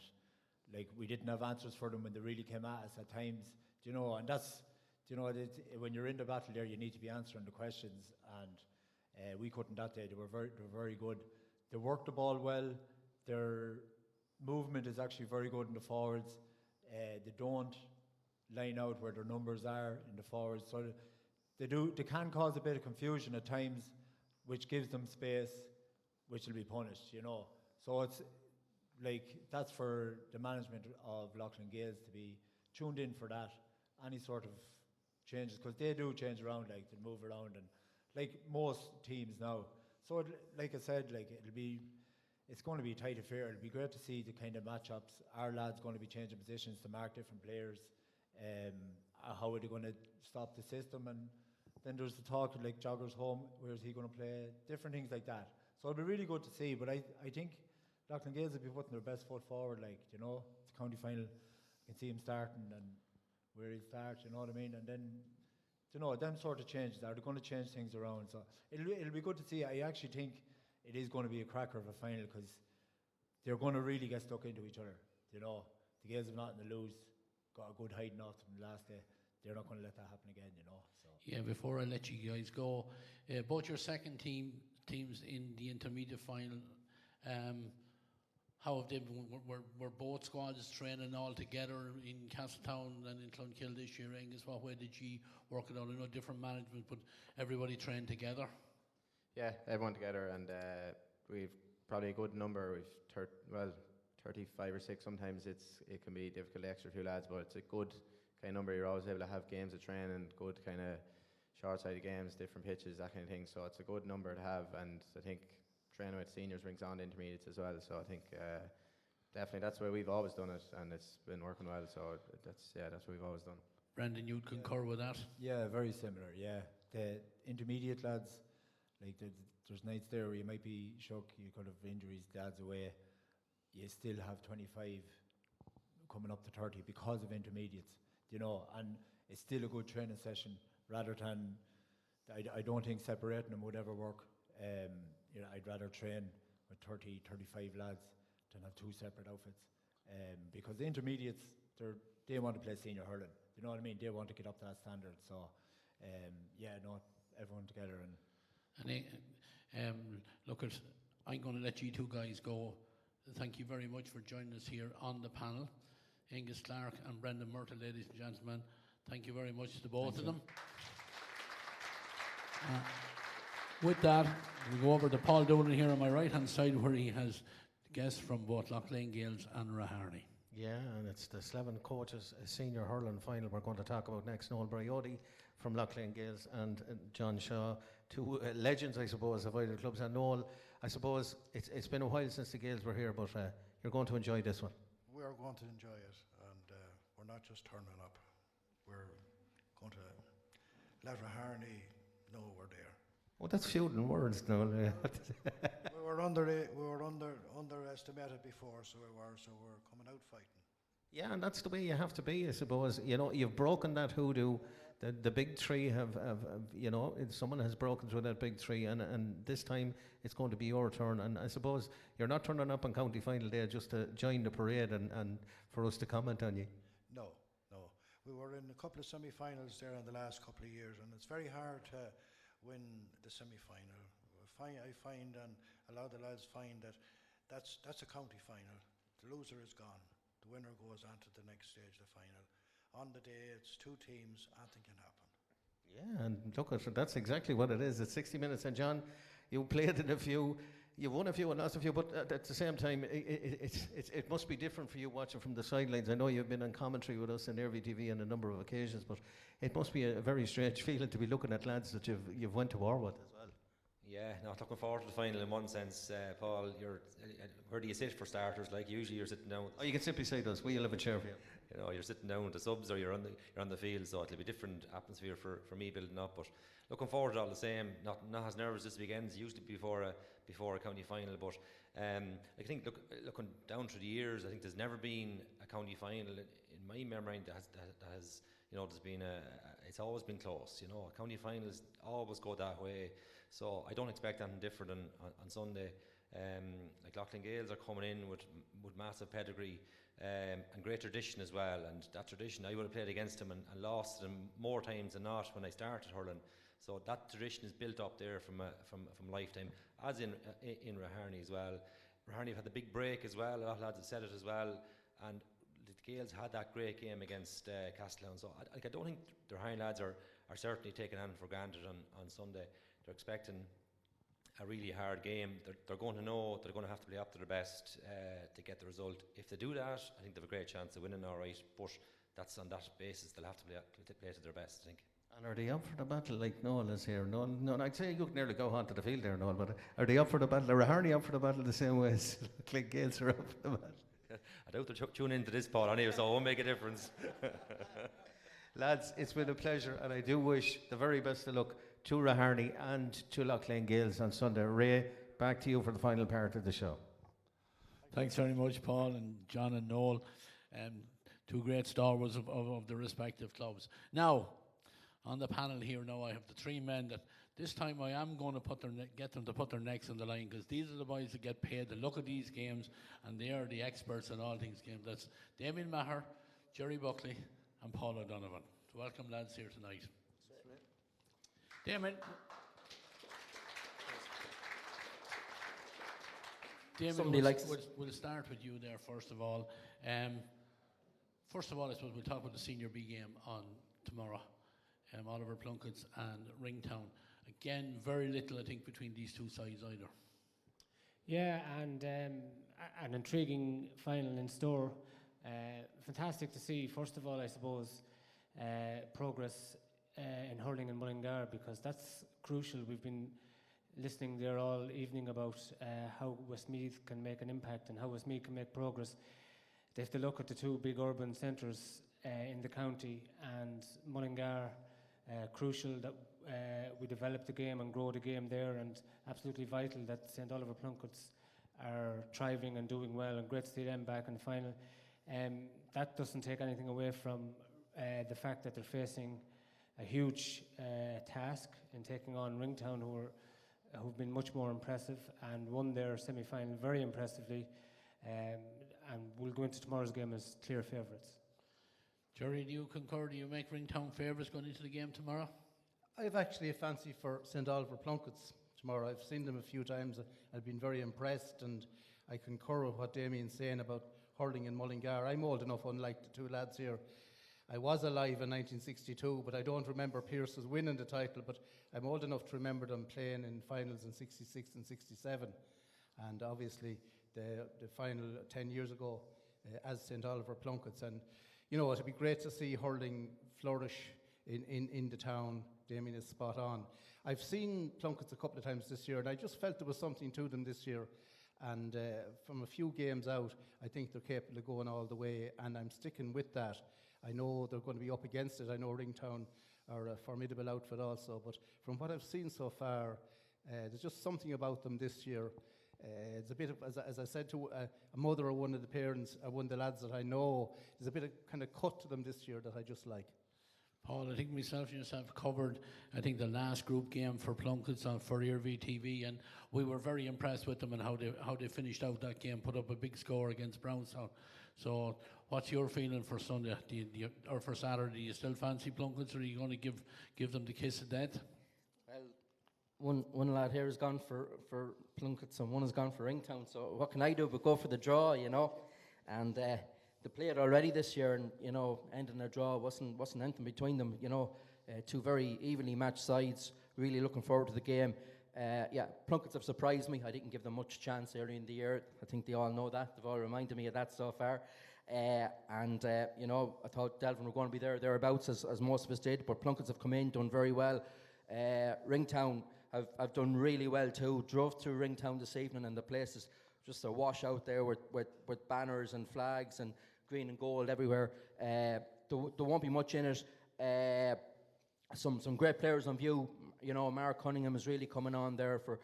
like we didn't have answers for them when they really came at us at times, and that's, when you're in the battle there, you need to be answering the questions, and we couldn't that day. They were very good. They worked the ball well. Their movement is actually very good in the forwards. They don't line out where their numbers are in the forwards, so they can cause a bit of confusion at times, which gives them space, which will be punished, So it's like, that's for the management of Loughlin Gaels to be tuned in for that. Any sort of changes, because they do change around, like they move around, and like most teams now. So, like I said, like it's going to be a tight affair. It'll be great to see the kind of matchups. Our lads going to be changing positions to mark different players. How are they going to stop the system? And then there's the talk of like Joggers home. Where's he going to play? Different things like that. So it'll be really good to see. But I think Loughlin Gales will be putting their best foot forward. Like, you know, it's a county final. You can see him starting and where he'll start. You know what I mean? And then, you know, them sort of changes are going to change things around. So it'll be good to see. I actually think it is going to be a cracker of a final because they're going to really get stuck into each other. You know, the Gales have nothing to lose. Got a good hiding off from the last day. They're not going to let that happen again, you know. So. Yeah, before I let you guys go, both your second teams in the intermediate final, how have they been? Were both squads training all together in Castletown and in Clonkill this year? Angus, what way did you work it out? I know different management, but everybody trained together. Yeah, everyone together, and we've probably a good number. We've 35 or 6. Sometimes it can be difficult to extra few lads, but it's a good kind of number. You're always able to have games of training, good kind of short-sided games, different pitches, that kind of thing. So it's a good number to have, and I think training with seniors brings on the intermediates as well. So I think definitely that's where we've always done it, and it's been working well. So that's what we've always done. Brendan, you'd concur with that? Yeah, very similar. Yeah, the intermediate lads, like there's nights there where you might be shook, you could have injuries, dads away. You still have 25 coming up to 30 because of intermediates, you know, and it's still a good training session rather than, I don't think separating them would ever work. You know, I'd rather train with 30, 35 lads than have 2 separate outfits. Because the intermediates, they want to play senior hurling, you know what I mean? They want to get up to that standard. So, everyone together. Look, I'm going to let you two guys go. Thank you very much for joining us here on the panel. Angus Clark and Brendan Murtaugh, ladies and gentlemen. Thank you very much to both of them. With that, we go over to Paul Doolan here on my right-hand side where he has guests from both Loughlin Gales and Rahari. Yeah, and it's the Slevin coaches senior hurling final we're going to talk about next. Noel Briody from Loughlin Gales and John Shaw, two legends, I suppose, of either clubs. And Noel, I suppose it's been a while since the Gales were here, but you're going to enjoy this one. We are going to enjoy it, and we're not just turning up. We're going to let Rahari know we're there. Oh, that's feuding words, Noel. we were underestimated before, so we're coming out fighting. Yeah, and that's the way you have to be, I suppose. You know, you've broken that hoodoo. The big three have you know, someone has broken through that big three, and this time it's going to be your turn. And I suppose you're not turning up on county final day just to join the parade and for us to comment on you. No. We were in a couple of semi-finals there in the last couple of years, and it's very hard to win the semi-final. I find, and a lot of the lads find, that's a county final. The loser is gone. The winner goes on to the next stage, the final. On the day, it's 2 teams, anything can happen. Yeah, and look, that's exactly what it is. It's 60 minutes, and John, you played in a few, you won a few and lost a few, but at the same time, it must be different for you watching from the sidelines. I know you've been on commentary with us in Iarmhi TV on a number of occasions, but it must be a very strange feeling to be looking at lads that you've went to war with as well. Yeah, not looking forward to the final in one sense, Paul. Where do you sit for starters? Like usually you're sitting down. Oh, you can sit beside us. We'll have a chair for you. You know, you're sitting down with the subs, or you're on the field, so it'll be a different atmosphere for me building up. But looking forward to all the same. Not as nervous this weekend as usually before a county final. But I think looking down through the years, I think there's never been a county final in my memory that has you know, there's been it's always been close. You know, county finals always go that way. So I don't expect anything different on Sunday. Like Loughlin Gales are coming in with massive pedigree and great tradition as well. And that tradition, I would have played against them and lost them more times than not when I started hurling. So that tradition is built up there from lifetime, as in Rahari as well. Rahari have had the big break as well. A lot of lads have said it as well. And the Gales had that great game against Castletown. So I don't think the Rahari lads are certainly taking anything for granted on Sunday. They're expecting a really hard game. They're going to know they're going to have to play up to their best to get the result. If they do that, I think they have a great chance of winning, all right. But that's on that basis they'll have to play to their best, I think. And are they up for the battle like Noel is here? No, I'd say you can nearly go onto the field there, Noel, but are they up for the battle? Are Iarmhi up for the battle the same way as Gales are up for the battle? I doubt they'll tune into this pod anyway, so it won't make a difference. Lads, it's been a pleasure, and I do wish the very best of luck to Iarmhi and to Loughlane Gales on Sunday. Ray, back to you for the final part of the show. Thanks very much, Paul and John and Noel, two great stalwarts of the respective clubs. Now, on the panel here now, I have the three men that this time I am going to get them to put their necks on the line, because these are the boys that get paid to look at these games, and they are the experts in all things games. That's Damien Maher, Jerry Buckley, and Paul O'Donovan. So welcome, lads, here tonight. Damien. Damien, we'll start with you there first of all. I suppose we'll talk about the Senior B game on tomorrow. Oliver Plunkett's and Ringtown. Again, very little, I think, between these two sides either. Yeah, and an intriguing final in store. Fantastic to see, first of all, I suppose, progress in hurling in Mullingar, because that's crucial. We've been listening there all evening about how Westmeath can make an impact and how Westmeath can make progress. They have to look at the two big urban centres in the county, and Mullingar, crucial that we develop the game and grow the game there, and absolutely vital that St Oliver Plunketts are thriving and doing well, and great to see them back in the final. That doesn't take anything away from the fact that they're facing a huge task in taking on Ringtown, who've been much more impressive and won their semi-final very impressively, and will go into tomorrow's game as clear favourites. Jerry, do you concur? Do you make Ringtown favourites going into the game tomorrow? I've actually a fancy for St Oliver Plunketts tomorrow. I've seen them a few times. I've been very impressed, and I concur with what Damien's saying about hurling in Mullingar. I'm old enough, unlike the two lads here. I was alive in 1962, but I don't remember Pearse's winning the title, but I'm old enough to remember them playing in finals in 66 and 67. And obviously the final 10 years ago as St Oliver Plunketts. And you know, it'd be great to see hurling flourish in the town. Damien is spot on. I've seen Plunketts a couple of times this year, and I just felt there was something to them this year. And from a few games out, I think they're capable of going all the way, and I'm sticking with that. I know they're going to be up against it. I know Ringtown are a formidable outfit also, but from what I've seen so far, there's just something about them this year. It's a bit of, as I said to a mother or one of the parents, or one of the lads that I know, there's a bit of kind of cut to them this year that I just like. Paul, I think myself and yourself covered, I think, the last group game for Plunketts for Iarmhi TV, and we were very impressed with them and how they finished out that game, put up a big score against Brownstown. So what's your feeling for Sunday, or for Saturday? Do you still fancy Plunketts, or are you going to give them the kiss of death? Well, one lad here has gone for Plunketts and one has gone for Ringtown, so what can I do but go for the draw, you know? And they played already this year, and you know, ending a draw wasn't anything between them, you know. Two very evenly matched sides. Really looking forward to the game. Yeah, Plunketts have surprised me. I didn't give them much chance early in the year. I think they all know that. They've all reminded me of that so far. You know, I thought Delvin were going to be thereabouts, as most of us did, but Plunketts have come in, done very well. Ringtown have done really well too. Drove through Ringtown this evening, and the place is just a wash out there with banners and flags and green and gold everywhere. There won't be much in it. Some great players on view. You know, Mark Cunningham is really coming on there for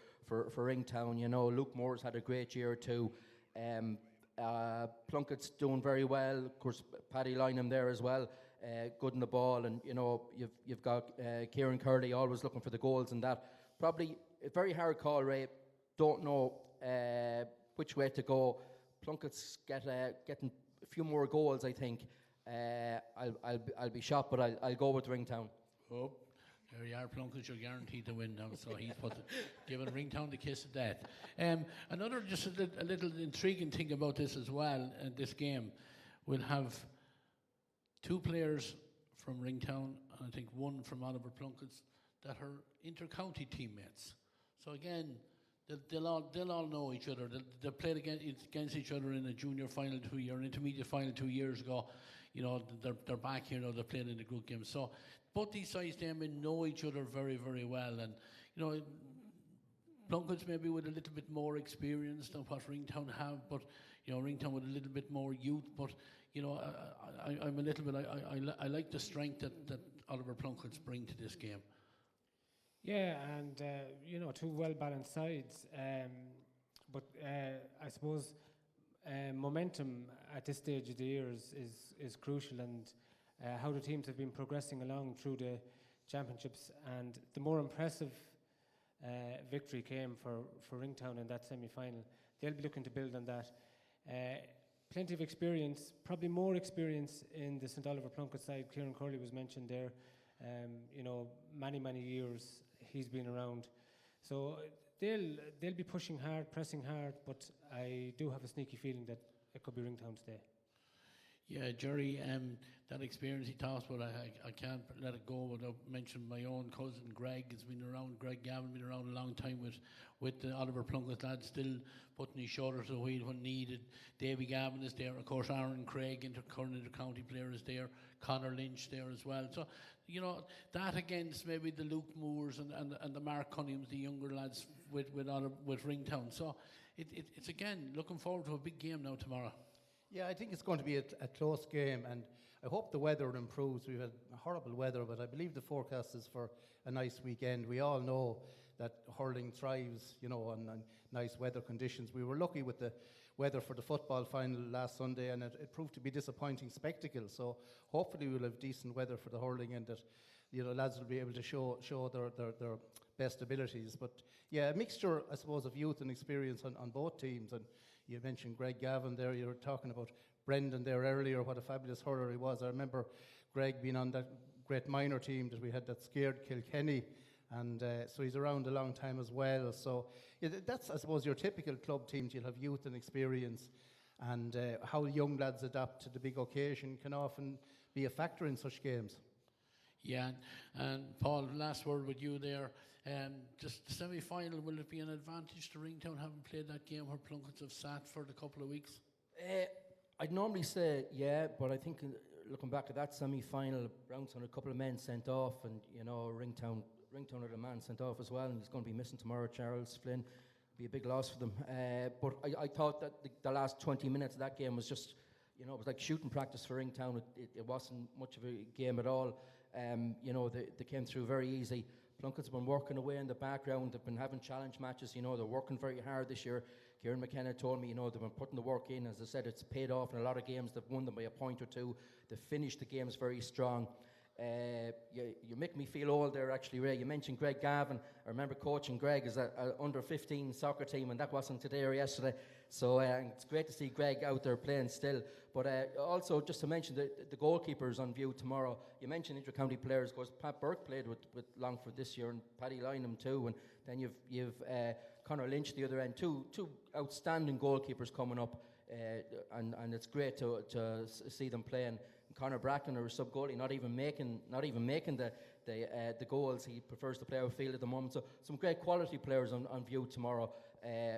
Ringtown. You know, Luke Moore's had a great year too. Plunkett's doing very well. Of course, Paddy Lynham there as well. Good in the ball, and you know, you've got Kieran Curley always looking for the goals, and that probably a very hard call, Ray. Don't know which way to go. Plunkett's getting a few more goals, I think. I'll be shocked, but I'll go with Ringtown. Oh, there you are, Plunkett's, you're guaranteed to win now, so he's giving Ringtown the kiss of death. Another just a little intriguing thing about this as well, this game, we'll have two players from Ringtown, and I think one from Oliver Plunkett's, that are inter-county teammates. So again, they'll all know each other. They played against each other in a junior final an intermediate final 2 years ago. You know, they're back here now. They're playing in the group game. So both these sides, Damien, know each other very, very well. And, you know, Plunkett's maybe with a little bit more experience than what Ringtown have, but, you know, Ringtown with a little bit more youth. But, you know, I'm a little bit, I like the strength that Oliver Plunkett's bring to this game. Yeah, and you know, two well-balanced sides. But I suppose momentum at this stage of the year is crucial, and how the teams have been progressing along through the championships. And the more impressive victory came for Ringtown in that semi-final. They'll be looking to build on that. Plenty of experience, probably more experience in the St. Oliver Plunkett side. Kieran Curley was mentioned there. You know, many years he's been around. So they'll be pushing hard, pressing hard, but I do have a sneaky feeling that it could be Ringtown today. Yeah, Jerry, that experience he talks about, I can't let it go without mentioning my own cousin Greg has been around. Greg Gavin been around a long time with the Oliver Plunkett lads, still putting his shoulder to the wheel when needed. Davy Gavin is there, of course. Aaron Craig, current inter-county player, is there. Conor Lynch there as well. So, you know, that against maybe the Luke Moores and the Mark Cunninghams, the younger lads with Ringtown. So it's again looking forward to a big game now tomorrow. Yeah, I think it's going to be a close game, and I hope the weather improves. We've had horrible weather, but I believe the forecast is for a nice weekend. We all know that hurling thrives, you know, on nice weather conditions. We were lucky with the weather for the football final last Sunday, and it proved to be a disappointing spectacle. So hopefully we'll have decent weather for the hurling, and that, you know, lads will be able to show their best abilities. But yeah, a mixture, I suppose, of youth and experience on both teams. And you mentioned Greg Gavin there. You were talking about Brendan there earlier, what a fabulous hurler he was. I remember Greg being on that great minor team that we had that scared Kilkenny, and so he's around a long time as well. So yeah, that's, I suppose, your typical club teams. You'll have youth and experience, and how young lads adapt to the big occasion can often be a factor in such games. Yeah, and Paul, last word with you there. Just the semi-final, will it be an advantage to Ringtown having played that game where Plunketts have sat for the couple of weeks? I'd normally say yeah, but I think looking back at that semi-final, Brownstown had a couple of men sent off, and you know, Ringtown had a man sent off as well, and he's going to be missing tomorrow. Charles Flynn, be a big loss for them. But I thought that the last 20 minutes of that game was just, you know, it was like shooting practice for Ringtown. It wasn't much of a game at all. You know, they came through very easy. Plunkett's been working away in the background. They've been having challenge matches. You know, they're working very hard this year. Kieran McKenna told me, you know, they've been putting the work in. As I said, it's paid off in a lot of games. They've won them by a point or two. They've finished the games very strong. You make me feel old there, actually, Ray. You mentioned Greg Gavin. I remember coaching Greg as an under-15 soccer team, and that wasn't today or yesterday. So it's great to see Greg out there playing still. But also, just to mention the goalkeepers on view tomorrow. You mentioned inter-county players. Of course, Pat Burke played with Longford this year, and Paddy Lynham too. And then you've Conor Lynch the other end. Two outstanding goalkeepers coming up, and it's great to see them playing. Conor Bracken, or sub goalie, not even making the goals. He prefers to play outfield at the moment. So some great quality players on view tomorrow.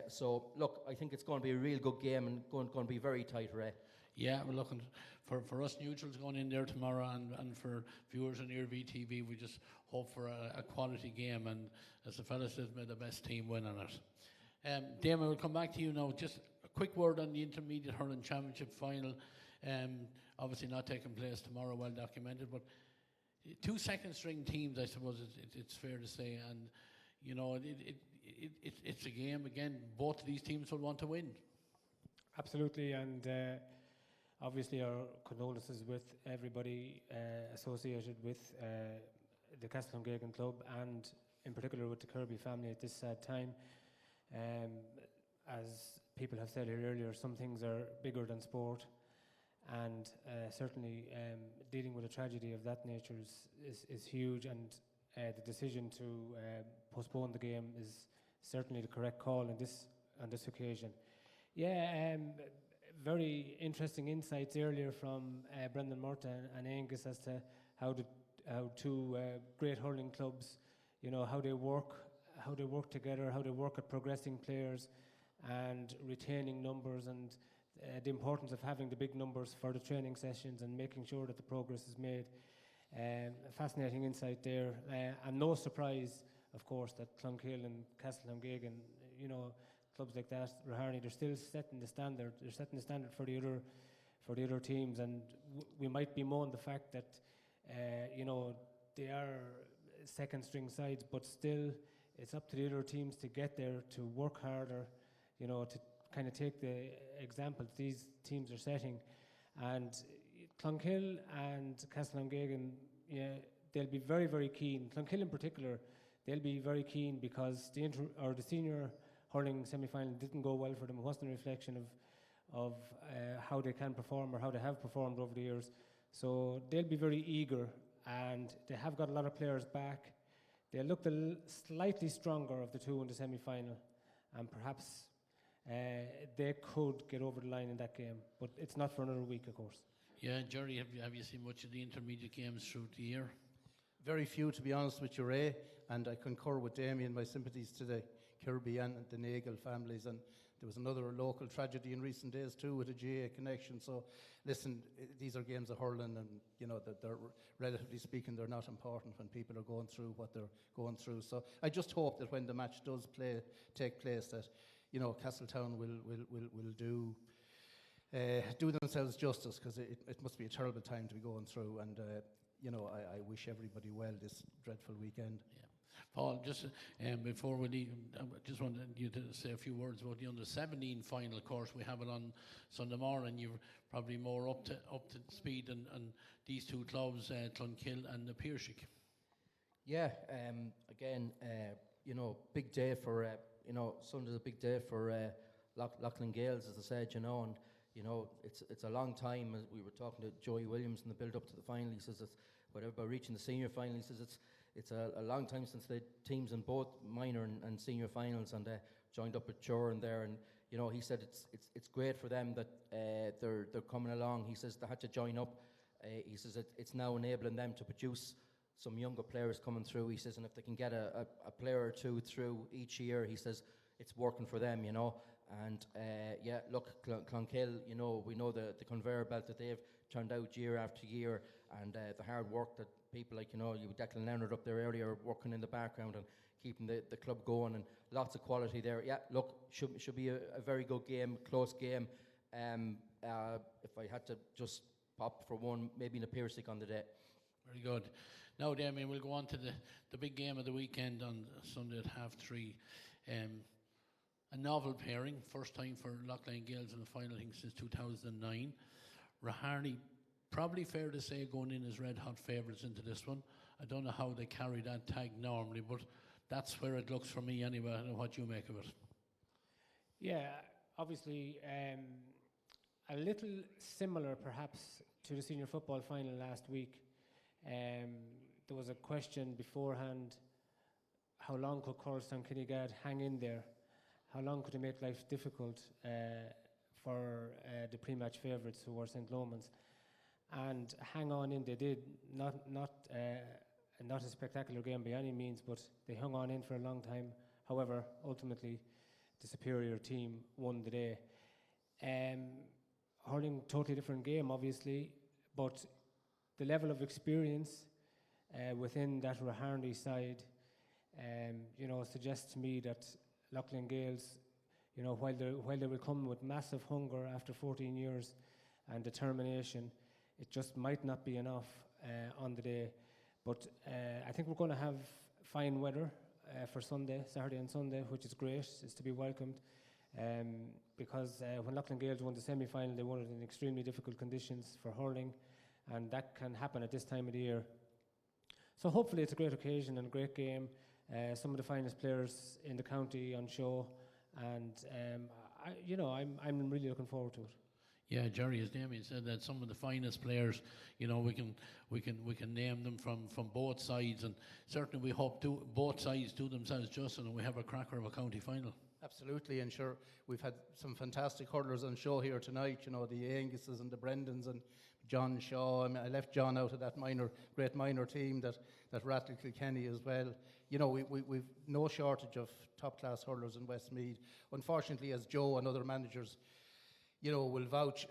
So look, I think it's going to be a real good game and going to be very tight, Ray. Yeah, we're looking for us neutrals going in there tomorrow, and for viewers on Iarmhi TV, we just hope for a quality game, and as the fella says, may the best team win on it. Damon, we'll come back to you now. Just a quick word on the Intermediate Hurling Championship final. Obviously not taking place tomorrow, well documented, but two second-string teams, I suppose it's fair to say, and you know, it's a game, again, both of these teams will want to win. Absolutely, and obviously our condolences with everybody associated with the Castleton Club, and in particular with the Kirby family at this sad time. As people have said here earlier, some things are bigger than sport, and certainly dealing with a tragedy of that nature is huge, and the decision to postpone the game is certainly the correct call on this occasion. Yeah, very interesting insights earlier from Brendan Murta and Angus as to how two great hurling clubs, you know, how they work together, how they work at progressing players and retaining numbers, and the importance of having the big numbers for the training sessions and making sure that the progress is made. Fascinating insight there, and no surprise, of course, that Clonkill and Castlehamgagan, clubs like that, Raharney, they're still setting the standard. They're setting the standard for the other teams, and we might bemoan the fact that they are second string sides, but still it's up to the other teams to get there, to work harder, to kind of take the example these teams are setting. And Clonkill and Castlehamgagan, they'll be very, very keen. Clonkill in particular, they'll be very keen because the senior hurling semi-final didn't go well for them. It wasn't a reflection of how they can perform or how they have performed over the years. So they'll be very eager, and they have got a lot of players back. They looked slightly stronger of the two in the semi-final, and perhaps they could get over the line in that game. But it's not for another week, of course. Yeah, Jerry, have you seen much of the intermediate games through the year? Very few, to be honest with you, Ray, and I concur with Damien. My sympathies to the Kirby and the Nagel families, and there was another local tragedy in recent days too with a GA connection. So listen, these are games of hurling, and they're relatively speaking, they're not important when people are going through what they're going through. So I just hope that when the match does take place, that Castletown will do themselves justice, because it must be a terrible time to be going through, and I wish everybody well this dreadful weekend. Yeah. Paul, just before we leave, I just wanted you to say a few words about the under-17 final. Of course, we have it on Sunday morning. You're probably more up to speed on these two clubs, Clonkill and the Piershick. Yeah, again, big day for Sunday's a big day for Loughlin Gales, as I said, and it's a long time. We were talking to Joey Williams in the build-up to the final. He says it's whatever by reaching the senior final. He says it's a long time since the teams in both minor and senior finals, and joined up with Chur there. And he said it's great for them that they're coming along. He says they had to join up. He says it's now enabling them to produce some younger players coming through. He says, and if they can get a player or two through each year, he says it's working for them. And look, Clonkill, we know the conveyor belt that they've turned out year after year, and the hard work that people like, you Declan Leonard up there earlier, working in the background and keeping the club going, and lots of quality there. Yeah, look, should be a very good game, close game. If I had to just pop for one, maybe in a Piersic on the day. Very good. Now, Damien, we'll go on to the big game of the weekend on Sunday at 3:30. A novel pairing, first time for Loughlin Gales in the final, I think, since 2009. Raharney, probably fair to say, going in as red-hot favourites into this one. I don't know how they carry that tag normally, but that's where it looks for me anyway. I don't know what you make of it. Yeah, obviously, a little similar perhaps to the senior football final last week. There was a question beforehand, how long could Coralstown Kinnegad hang in there? How long could they make life difficult for the pre-match favourites who were St. Lomans? And hang on in they did. Not a spectacular game by any means, but they hung on in for a long time. However, ultimately, the superior team won the day. Hurling, totally different game, obviously, but the level of experience within that Raharney side, suggests to me that Loughlin Gales, while they will come with massive hunger after 14 years and determination, it just might not be enough on the day. But I think we're going to have fine weather for Saturday and Sunday, which is great. It's to be welcomed, because when Loughlin Gales won the semi-final, they won it in extremely difficult conditions for hurling, and that can happen at this time of the year. So hopefully it's a great occasion and a great game. Some of the finest players in the county on show, and I'm really looking forward to it. Yeah, Jerry, as Damien said, that some of the finest players, we can name them from both sides, and certainly we hope both sides do themselves justice, and we have a cracker of a county final. Absolutely, and sure, we've had some fantastic hurlers on show here tonight. The Anguses and the Brendans and John Shaw. I left John out of that great minor team that rattled Kilkenny as well. We've no shortage of top-class hurlers in Westmeath. Unfortunately, as Joe and other managers, will vouch,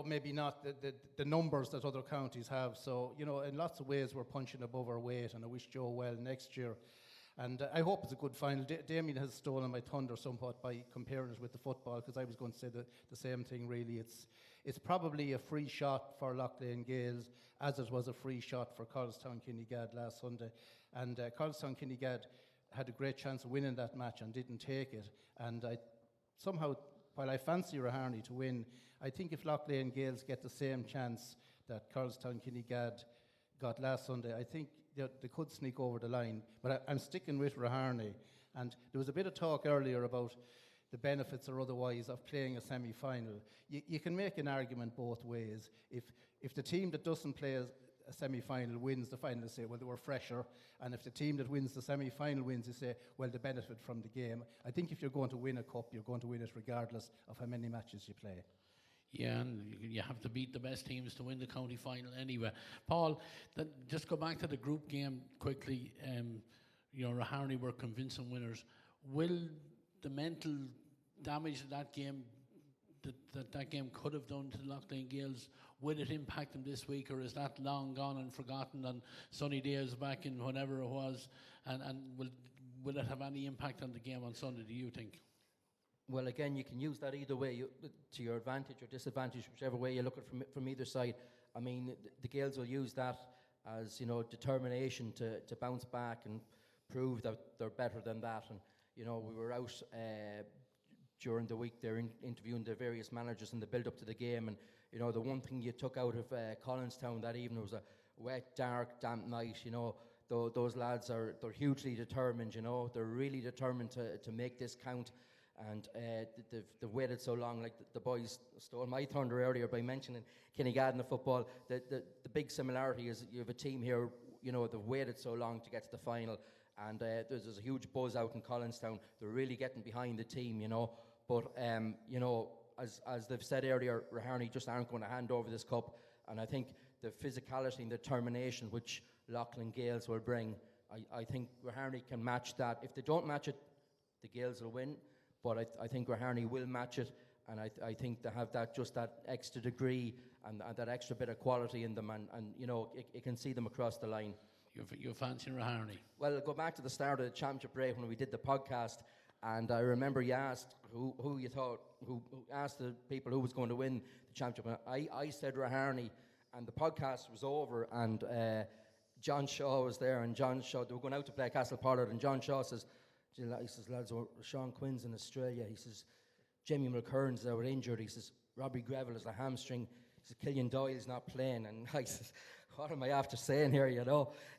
maybe not the numbers that other counties have. So, in lots of ways we're punching above our weight, and I wish Joe well next year. And I hope it's a good final. Damien has stolen my thunder somewhat by comparing it with the football, because I was going to say the same thing, really. It's probably a free shot for Loughlane Gales, as it was a free shot for Collestown Kinnegad last Sunday. And Collestown Kinnegad had a great chance of winning that match and didn't take it. And somehow, while I fancy Raharney to win, I think if Loughlane Gales get the same chance that Collestown Kinnegad got last Sunday, I think they could sneak over the line. But I'm sticking with Raharney. And there was a bit of talk earlier about the benefits or otherwise of playing a semi-final. You can make an argument both ways. If the team that doesn't play a semi-final wins the final, they say, well, they were fresher. And if the team that wins the semi-final wins, they say, well, they benefit from the game. I think if you're going to win a cup, you're going to win it regardless of how many matches you play. Yeah, and you have to beat the best teams to win the county final anyway. Paul, just go back to the group game quickly. Raharney were convincing winners. Will the mental damage that game that game could have done to the Loughlane Gales, will it impact them this week, or is that long gone and forgotten and sunny days back in whenever it was, and will it have any impact on the game on Sunday, do you think? Well, again, you can use that either way, to your advantage or disadvantage, whichever way you look at it from either side. I mean, the Gales will use that as, determination to bounce back and prove that they're better than that. And, we were out during the week there interviewing the various managers in the build-up to the game. And, the one thing you took out of Collinstown that evening was a wet, dark, damp night. Those lads they're hugely determined, They're really determined to make this count. And they've waited so long. Like the boys stole my thunder earlier by mentioning Kinnegad in the football. The big similarity is you have a team here, they've waited so long to get to the final. And there's a huge buzz out in Collinstown. They're really getting behind the team, But, as they've said earlier, Raharney just aren't going to hand over this cup. And I think the physicality and determination which Loughlane Gales will bring, I think Raharney can match that. If they don't match it, the Gales will win. But I think Raharney will match it, and I think they have that extra degree and that extra bit of quality in them, and it can see them across the line. You're fancying Raharney? Well, go back to the start of the championship break when we did the podcast, and I remember you asked who you thought, who asked the people who was going to win the championship. I said Raharney, and the podcast was over, and John Shaw was there, and John Shaw, they were going out to play Castle Pollard, and John Shaw says, lads, Sean Quinn's in Australia. He says, Jamie Mulkern's out injured. He says, Robbie Greville has a hamstring. He says, Killian Doyle's not playing. And I says, what am I after saying here,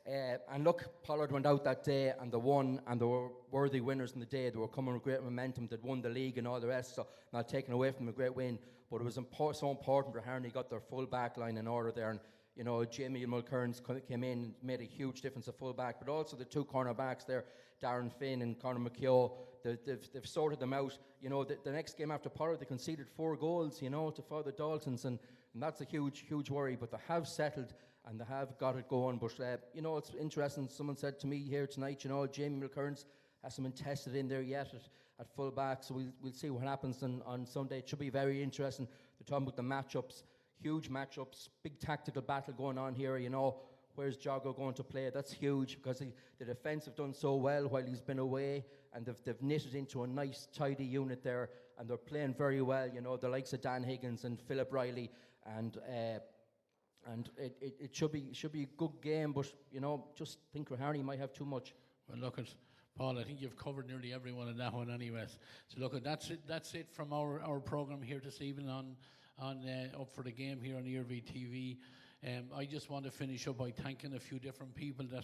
And look, Pollard went out that day and they won, and they were worthy winners in the day. They were coming with great momentum. They'd won the league and all the rest, so not taken away from them, a great win. But it was so important for Raharney got their full back line in order there. And Jamie Mulkern came in and made a huge difference at full back, but also the two cornerbacks there, Darren Finn and Conor McKeough, they've sorted them out. The next game after Pollard, they conceded 4 goals, to Father Dalton's, and that's a huge, huge worry. But they have settled and they have got it going. But, it's interesting. Someone said to me here tonight, Jamie Mulkern's hasn't been tested in there yet at full back, so we'll see what happens on Sunday. It should be very interesting. They're talking about the matchups. Huge matchups, big tactical battle going on here, Where's Joggo going to play? That's huge because the defence have done so well while he's been away, and they've knitted into a nice, tidy unit there, and they're playing very well, the likes of Dan Higgins and Philip Riley, and it should be a good game, but, just think Raharney might have too much. Well, look at Paul, I think you've covered nearly everyone in that one anyways. So look, that's it from our programme here this evening on Up for the Game here on Iarmhi TV. I just want to finish up by thanking a few different people that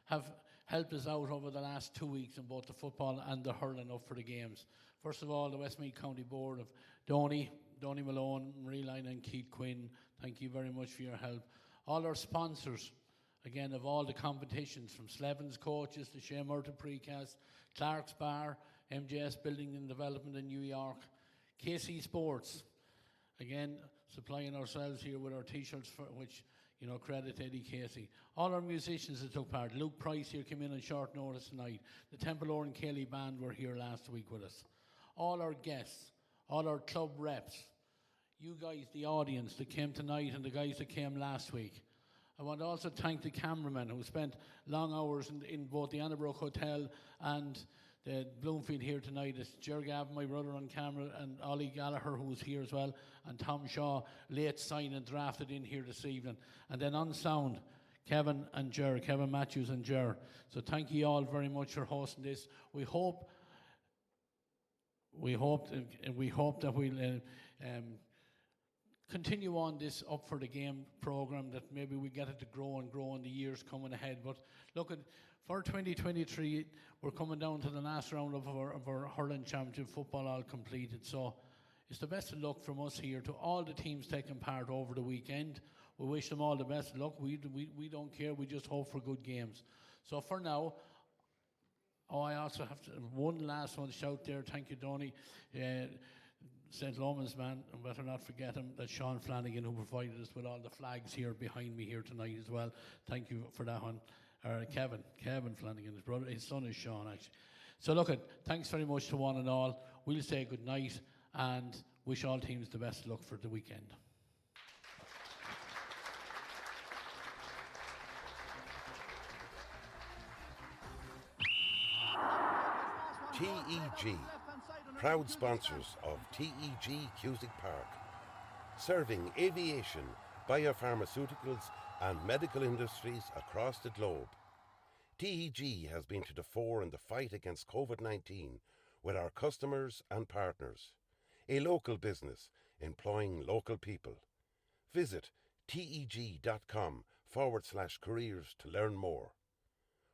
have helped us out over the last 2 weeks in both the football and the hurling Up for the Games. First of all, the Westmeath County Board of Donny Malone, Marie Line and Keith Quinn, thank you very much for your help. All our sponsors, again, of all the competitions, from Slevins Coaches to Shea Murta Precast, Clark's Bar, MJS Building and Development in New York, KC Sports, again, supplying ourselves here with our T-shirts, for which, credit to Eddie Casey. All our musicians that took part. Luke Price here came in on short notice tonight. The Temple Oran Kelly Band were here last week with us. All our guests, all our club reps, you guys, the audience that came tonight and the guys that came last week. I want to also thank the cameramen who spent long hours in both the Annabrook Hotel and the Bloomfield here tonight. It's Ger Gavin, my brother, on camera, and Ollie Gallagher, who was here as well, and Tom Shaw, late signed and drafted in here this evening. And then on sound, Kevin Matthews and Ger. So thank you all very much for hosting this. We hope that we'll continue on this Up for the Game programme, that maybe we get it to grow and grow in the years coming ahead. But look, for 2023, we're coming down to the last round of our Hurling Championship football all completed. So it's the best of luck from us here to all the teams taking part over the weekend. We wish them all the best of luck. We don't care. We just hope for good games. So for now, I also have one last one shout there. Thank you, Donny. St. Lomans man, and better not forget him, that's Sean Flanagan, who provided us with all the flags here behind me here tonight as well. Thank you for that one. Kevin Flanagan, his brother, his son is Sean actually. So look, thanks very much to one and all. We'll say good night and wish all teams the best of luck for the weekend. TEG, proud sponsors of TEG Cusick Park, serving aviation, biopharmaceuticals and medical industries across the globe. TEG has been to the fore in the fight against COVID-19 with our customers and partners. A local business employing local people. Visit teg.com/careers to learn more.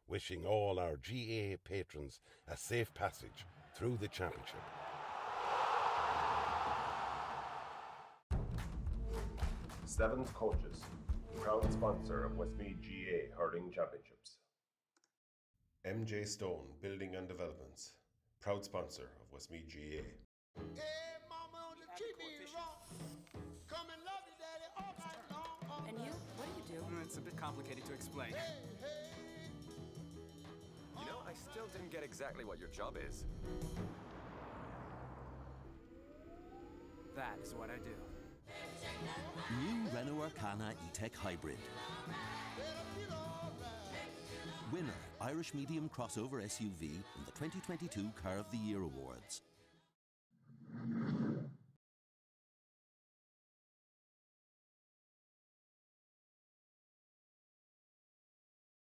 Wishing all our GA patrons a safe passage through the championship. Seventh Coaches, proud sponsor of Westmeath GA Hurling Championships. MJ Stone Building and Developments, proud sponsor of Westmeath GA. Hey, mama, don't you treat me wrong. Come and love you, daddy, all night long. And you? What do you do? It's a bit complicated to explain. You know, I still didn't get exactly what your job is. That is what I do. New Renault Arcana E-Tech Hybrid. Winner, Irish Medium Crossover SUV in the 2022 Car of the Year Awards.